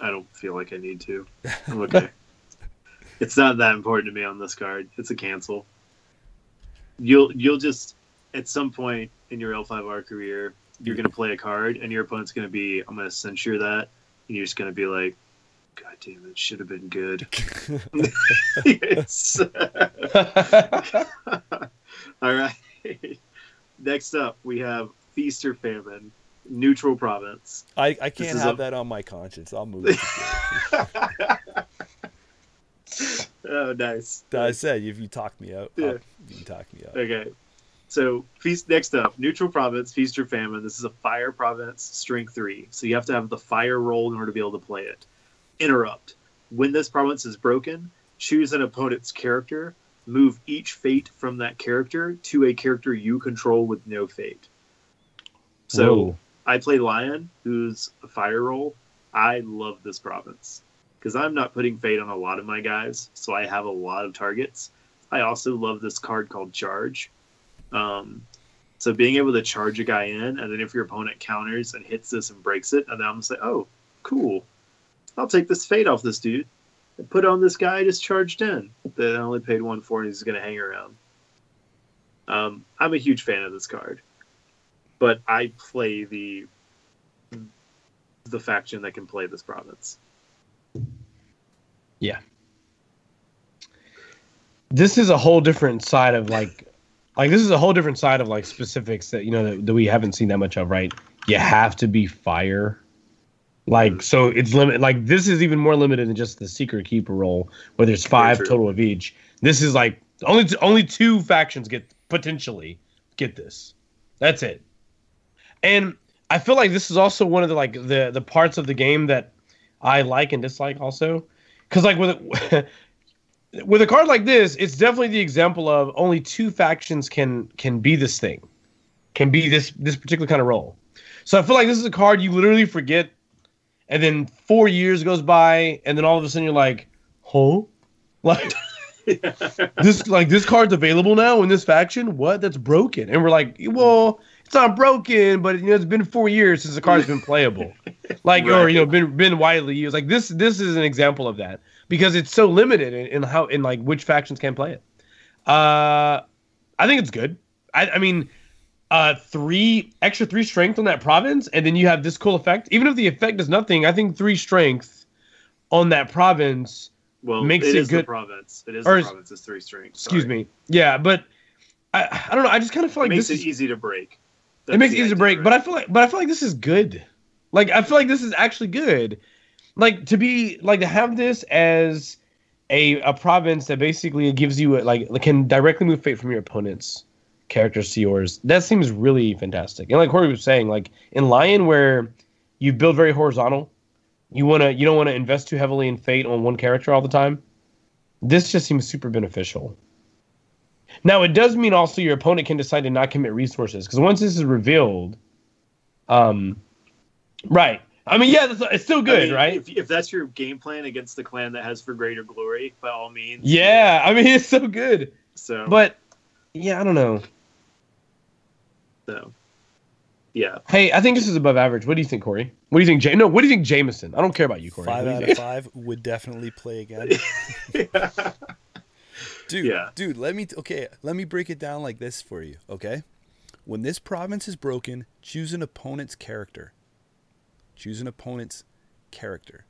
I don't feel like I need to. I'm okay. It's not that important to me on this card. It's a cancel. You'll just, at some point in your L5R career, you're going to play a card and your opponent's going to be, I'm going to censure that, and you're just going to be like, God damn it, should have been good. Yes. All right. Next up, we have Feast or Famine, neutral province. I can't have that on my conscience. I'll move it. Oh, nice. I said if you talk me out, yeah. You can talk me out. Okay. So next up, neutral province, Feast or Famine. This is a fire province, strength 3. So you have to have the fire roll in order to be able to play it. Interrupt. When this province is broken, choose an opponent's character. Move each fate from that character to a character you control with no fate. So Whoa. I play Lion, who's a fire roll. I love this province because I'm not putting fate on a lot of my guys, so I have a lot of targets. I also love this card called Charge. So being able to charge a guy in, and then if your opponent counters and hits this and breaks it, and then I'm gonna say, oh, cool. I'll take this fate off this dude and put on this guy I just charged in that I only paid 1 for and he's gonna hang around. I'm a huge fan of this card. But I play the faction that can play this province. Yeah. This is a whole different side of like this is a whole different side of like specifics that that we haven't seen that much of, right? You have to be fire. Like so it's limit like this is even more limited than just the secret keeper role where there's 5 total of each. This is like only 2 factions potentially get this. That's it. And I feel like this is also one of the parts of the game that I like and dislike also. Because like with a card like this, it's definitely the example of only 2 factions can be this thing. Can be this particular kind of role. So I feel like this is a card you literally forget, and then 4 years goes by, and then all of a sudden you're like, huh? Like this card's available now in this faction? What? That's broken. And we're like, well, it's not broken, but it's been 4 years since the card's been playable. Like right. Or been widely used. Like this is an example of that because it's so limited in like which factions can play it. I think it's good. I mean 3 strength on that province, and then you have this cool effect. Even if the effect does nothing, I think 3 strength on that province makes it good. The province. It is the province. It's 3 strength. Excuse me. Yeah, but I don't know. I just kind of feel like this is easy to break. It makes it easy to break, right? but I feel like this is good. Like I feel like this is actually good. Like to have this as a province that basically gives you can directly move fate from your opponent's characters to yours. That seems really fantastic. And like Corey was saying, like in Lion, where you build very horizontal, you don't want to invest too heavily in fate on one character all the time. This just seems super beneficial. Now, it does mean also your opponent can decide to not commit resources, because once this is revealed, right. I mean, yeah, it's still good, right? If that's your game plan against the clan that has for greater glory, by all means. Yeah, I mean, it's so good. So, but, yeah, I don't know. So, yeah. Hey, I think this is above average. What do you think, Corey? What do you think, what do you think, Jameson? I don't care about you, Corey. 5 out of 5 would definitely play again. Yeah. Dude, let me break it down like this for you, okay? When this province is broken, choose an opponent's character. Choose an opponent's character.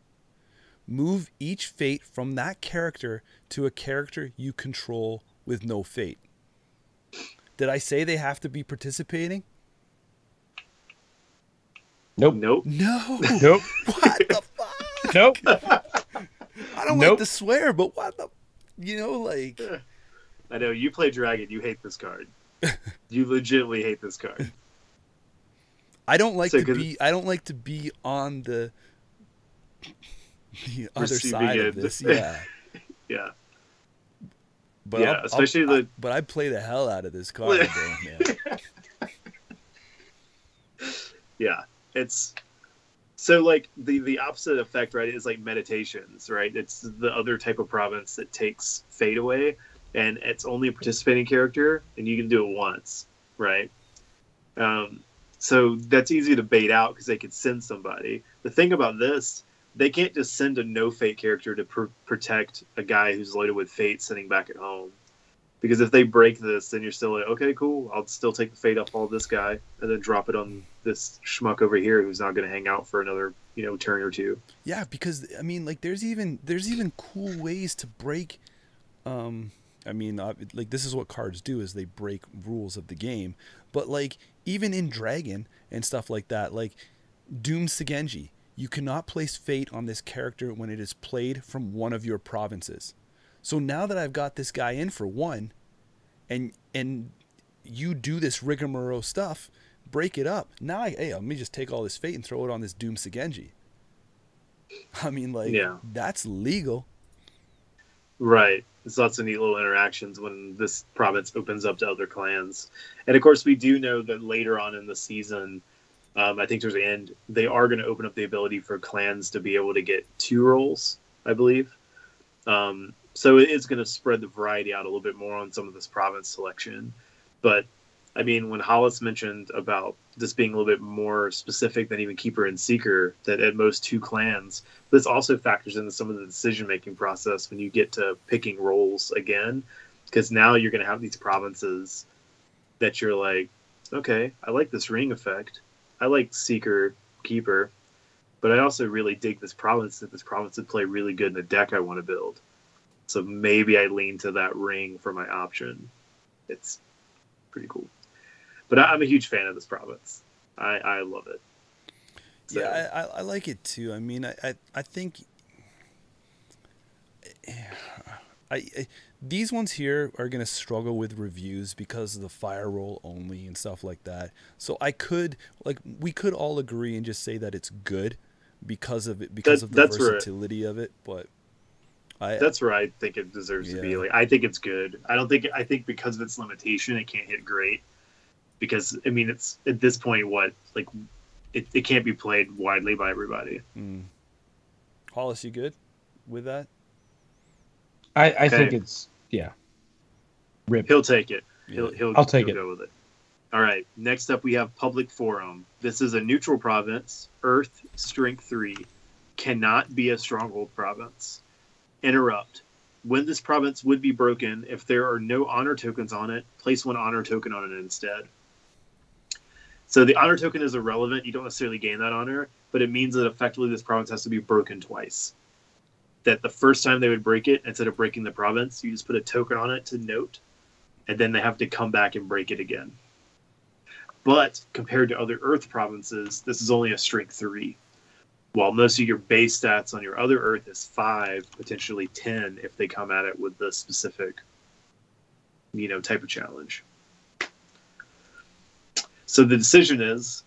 Move each fate from that character to a character you control with no fate. Did I say they have to be participating? Nope. Nope. No. Nope. What the fuck? Nope. I don't like to swear, but what the... like... I know, you play Dragon, you hate this card. You legitimately hate this card. I don't like to be on the other side of this. Yeah. Yeah. But especially but I play the hell out of this card, man. Yeah. It's so like the opposite effect, right, is like meditations, right? It's the other type of province that takes fate away, and it's only a participating character, and you can do it once, right? So that's easy to bait out because they could send somebody. The thing about this, they can't just send a no fate character to protect a guy who's loaded with fate sitting back at home. Because if they break this, then you're still like, okay, cool, I'll still take the fate off all this guy and then drop it on this schmuck over here who's not going to hang out for another, turn or two. Yeah, because I mean, like, there's even cool ways to break I mean, like, this is what cards do, is they break rules of the game. But, like, even in Dragon and stuff like that, like, Doom Sigenji, you cannot place Fate on this character when it is played from one of your provinces. So now that I've got this guy in for one, and you do this rigmarole stuff, break it up. Now, let me just take all this Fate and throw it on this Doom Sigenji. I mean, like, that's legal. Right. There's lots of neat little interactions when this province opens up to other clans. And of course, we do know that later on in the season, I think towards the end, they are going to open up the ability for clans to be able to get 2 roles, I believe. So it is going to spread the variety out a little bit more on some of this province selection. But, I mean, when Hollis mentioned about this being a little bit more specific than even Keeper and Seeker, that at most 2 clans, this also factors into some of the decision-making process when you get to picking roles again. Because now you're going to have these provinces that you're like, okay, I like this ring effect. I like Seeker, Keeper. But I also really dig this province, that this province would play really good in the deck I want to build. So maybe I lean to that ring for my option. It's pretty cool. But I'm a huge fan of this province. I love it. So. Yeah, I like it too. I mean, I think these ones here are going to struggle with reviews because of the fire roll only and stuff like that. So we could all agree and just say that it's good because of it, because of the versatility of it. But that's where I think it deserves to be. Like, I think it's good. I think because of its limitation, it can't hit great. Because, I mean, it's at this point, it can't be played widely by everybody. Hollis, you good with that? I think it's, Rip. He'll take it. I'll take it. Go with it. All right. Next up, we have Public Forum. This is a neutral province. Earth, Strength 3. Cannot be a stronghold province. Interrupt. When this province would be broken, if there are no honor tokens on it, place 1 honor token on it instead. So the honor token is irrelevant. You don't necessarily gain that honor, but it means that effectively this province has to be broken twice. That the first time they would break it, instead of breaking the province, you just put a token on it to note, and then they have to come back and break it again. But compared to other Earth provinces, this is only a Strength 3. While most of your base stats on your other Earth is 5, potentially 10 if they come at it with the specific, type of challenge. So the decision is,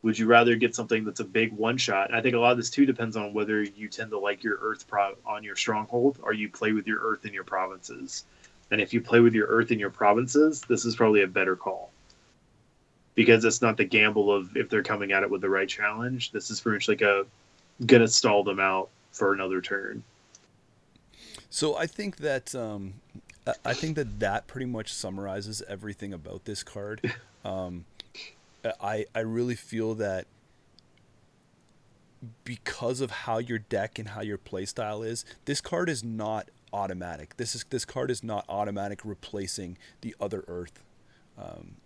would you rather get something that's a big one-shot? I think a lot of this, too, depends on whether you tend to like your Earth on your stronghold or you play with your Earth in your provinces. And if you play with your Earth in your provinces, this is probably a better call. Because it's not the gamble of if they're coming at it with the right challenge. This is pretty much like gonna stall them out for another turn. So I think that that pretty much summarizes everything about this card. I really feel that because of how your deck and how your playstyle is, this card is not automatic. This card is not automatic replacing the other Earth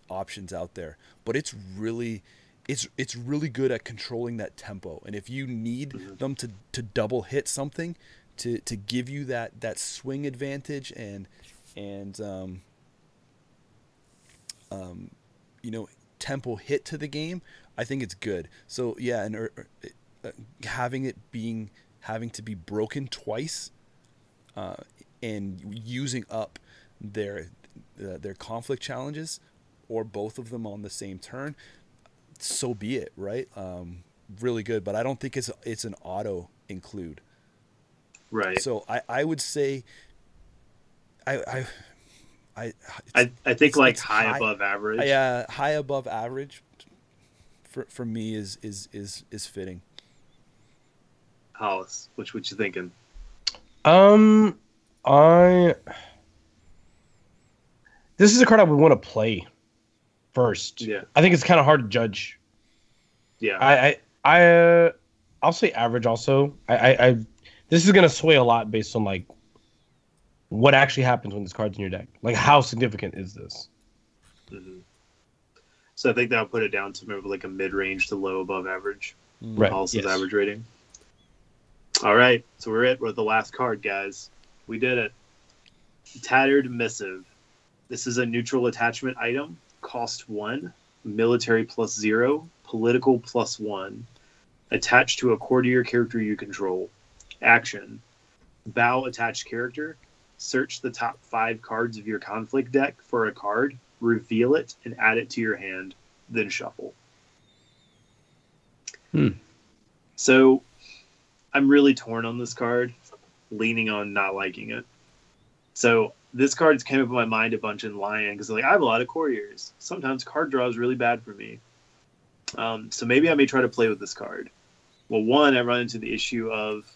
options out there, but it's really good at controlling that tempo. And if you need them to double hit something to give you that swing advantage and tempo hit to the game, I think it's good. So yeah, and having to be broken twice and using up their conflict challenges, or both of them on the same turn, so be it, right? Really good, but I don't think it's an auto include. Right. So I would say I think like high above average. Yeah, high above average for me is fitting. Hollis, what you thinking? This is a card I would want to play first. Yeah. I think it's kind of hard to judge. Yeah. I'll say average also. This is gonna sway a lot based on like what actually happens when this card's in your deck. Like, how significant is this? Mm-hmm. So I think that'll put it down to maybe like a mid-range to low above average. Right. Hollis's average rating. All right. So we're at the last card, guys. We did it. Tattered Missive. This is a neutral attachment item. Cost 1. Military +0. Political +1. Attached to a courtier character you control. Action. Bow attached character. Search the top 5 cards of your conflict deck for a card. Reveal it and add it to your hand. Then shuffle. So, I'm really torn on this card. Leaning on not liking it. So, this card's came up in my mind a bunch in Lion because like I have a lot of couriers. Sometimes card draw is really bad for me. So maybe I may try to play with this card. Well, one, I run into the issue of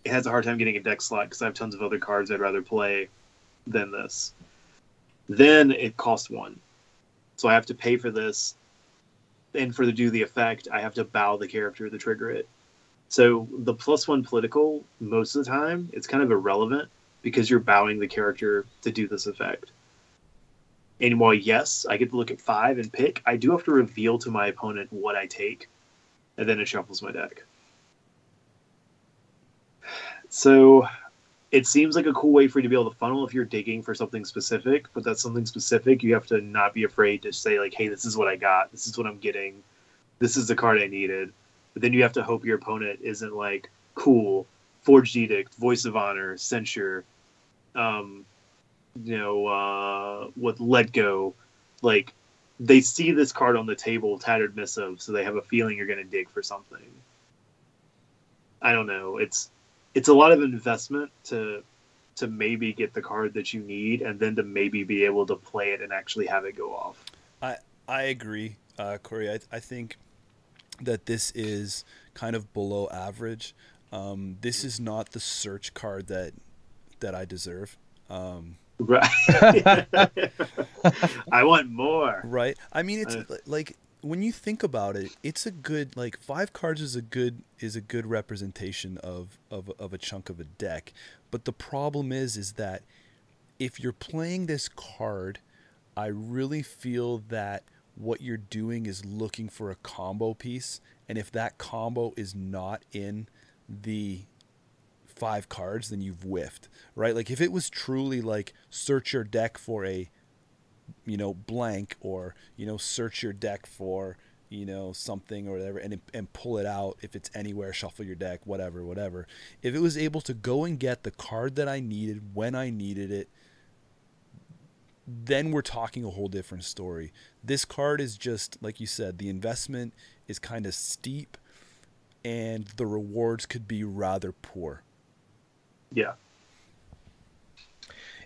it has a hard time getting a deck slot because I have tons of other cards I'd rather play than this. Then it costs 1. So I have to pay for this. And for to do the effect, I have to bow the character to trigger it. So the +1 political, most of the time, it's kind of irrelevant because you're bowing the character to do this effect. And while, yes, I get to look at 5 and pick, I do have to reveal to my opponent what I take. And then it shuffles my deck. So it seems like a cool way for you to be able to funnel if you're digging for something specific. But that's something specific. You have to not be afraid to say, like, hey, this is what I got. This is what I'm getting. This is the card I needed. But then you have to hope your opponent isn't like, cool, Forged Edict, Voice of Honor, Censure, with Let Go. Like, they see this card on the table, Tattered Missive, so they have a feeling you're going to dig for something. I don't know. It's a lot of investment to maybe get the card that you need, and then to maybe be able to play it and actually have it go off. I agree, Corey. I think that this is kind of below average. This is not the search card that I deserve. Right. I want more. Right. I mean, it's like when you think about it, it's a good 5 cards is a good representation of a chunk of a deck. But the problem is that if you're playing this card, I really feel that what you're doing is looking for a combo piece, and if that combo is not in the 5 cards, then you've whiffed, right? Like if it was truly like search your deck for a blank, or search your deck for something or whatever, and pull it out if it's anywhere, shuffle your deck, whatever. If it was able to go and get the card that I needed when I needed it, then we're talking a whole different story. This card is just, like you said, the investment is kind of steep and the rewards could be rather poor. Yeah.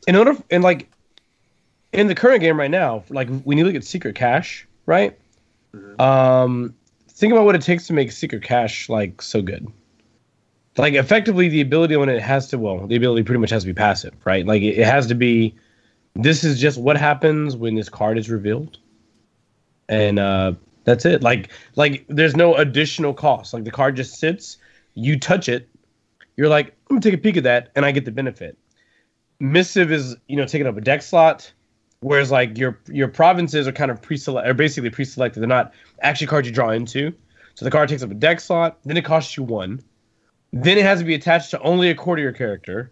In the current game right now, like when you look at Secret Cache, right? Mm-hmm. Think about what it takes to make Secret Cache like so good. Like effectively the ability pretty much has to be passive, right? Like it has to be, this is just what happens when this card is revealed. And that's it. Like there's no additional cost. Like the card just sits, you touch it, you're like, I'm gonna take a peek at that, and I get the benefit. Missive is, taking up a deck slot, whereas like your provinces are kind of basically pre-selected. They're not actually cards you draw into. So the card takes up a deck slot, then it costs you 1. Then it has to be attached to only a courtier character.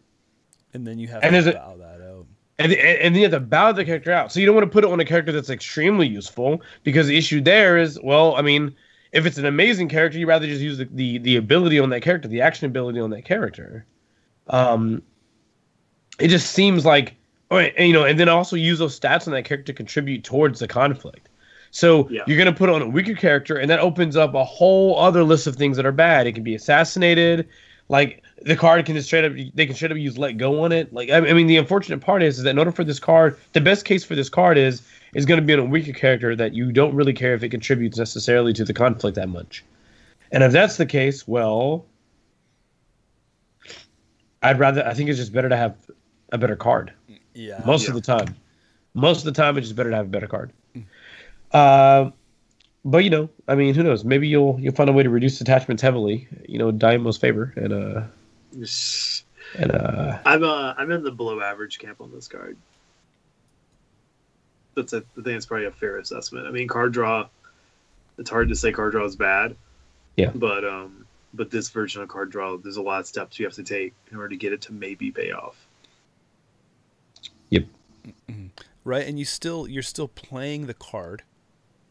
And then you have to bow that out. And then you have to bow the character out. So you don't want to put it on a character that's extremely useful, because the issue there is, if it's an amazing character, you'd rather just use the ability on that character, the action ability on that character. It just seems like, and then also use those stats on that character to contribute towards the conflict. So you're going to put on a weaker character, and that opens up a whole other list of things that are bad. It can be assassinated. Like the card can straight up use Let Go on it. Like the unfortunate part is that in order for this card, the best case for this card is going to be on a weaker character that you don't really care if it contributes necessarily to the conflict that much. And if that's the case, well, I think it's just better to have a better card. Yeah. Most of the time, it's just better to have a better card. But who knows? Maybe you'll find a way to reduce attachments heavily. Daimo's favor, and I'm in the below average camp on this card. I think it's probably a fair assessment. I mean, card draw. It's hard to say card draw is bad. Yeah. But this version of card draw, there's a lot of steps you have to take in order to get it to maybe pay off. right? And you're still playing the card,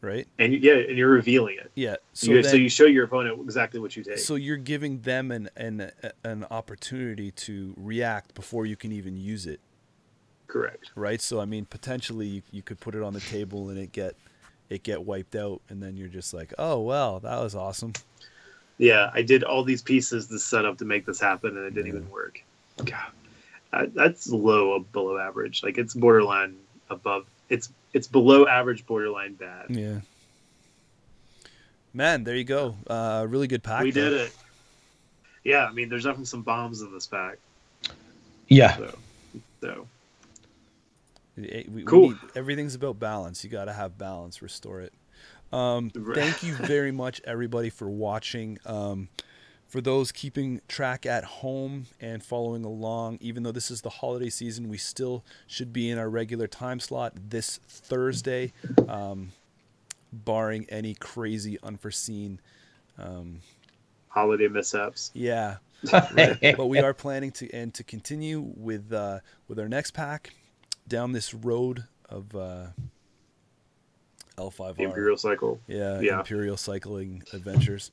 right? And and you're revealing it. Yeah. So you show your opponent exactly what you take. So you're giving them an opportunity to react before you can even use it. Correct. Right. So I mean, potentially you could put it on the table and it get wiped out, and then you're just like, oh well, that was awesome. Yeah, I did all these pieces, this setup to make this happen, and it didn't even work. God, that's below average. Like, it's borderline above. It's below average, borderline bad. Yeah. Man, there you go. Really good pack. We did it. Yeah, I mean, there's definitely some bombs in this pack. Yeah. So. Cool. Everything's about balance. You got to have balance. Restore it. Thank you very much, everybody, for watching. For those keeping track at home and following along, even though this is the holiday season, we still should be in our regular time slot this Thursday, barring any crazy unforeseen holiday mishaps. Yeah, right. But we are planning to continue with our next pack down this road of L5R. The Imperial cycle. Yeah, Imperial cycling adventures.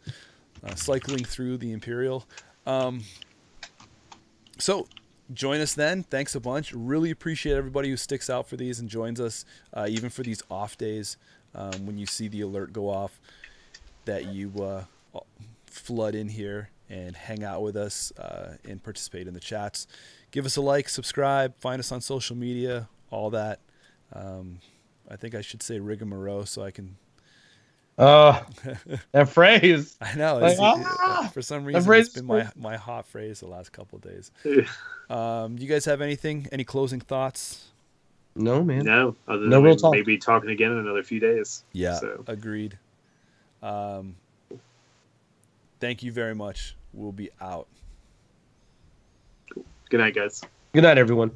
Cycling through the Imperial. So join us then. Thanks a bunch. Really appreciate everybody who sticks out for these and joins us, even for these off days, when you see the alert go off that you flood in here and hang out with us and participate in the chats. Give us a like, subscribe, find us on social media, all that. I think I should say rigmarole so I can... that phrase. I know. Like, for some reason, it's been my hot phrase the last couple of days. You guys have any closing thoughts? No, man. No, other than maybe talking again in another few days. Yeah, so. Agreed. Thank you very much. We'll be out. Cool. Good night, guys. Good night, everyone.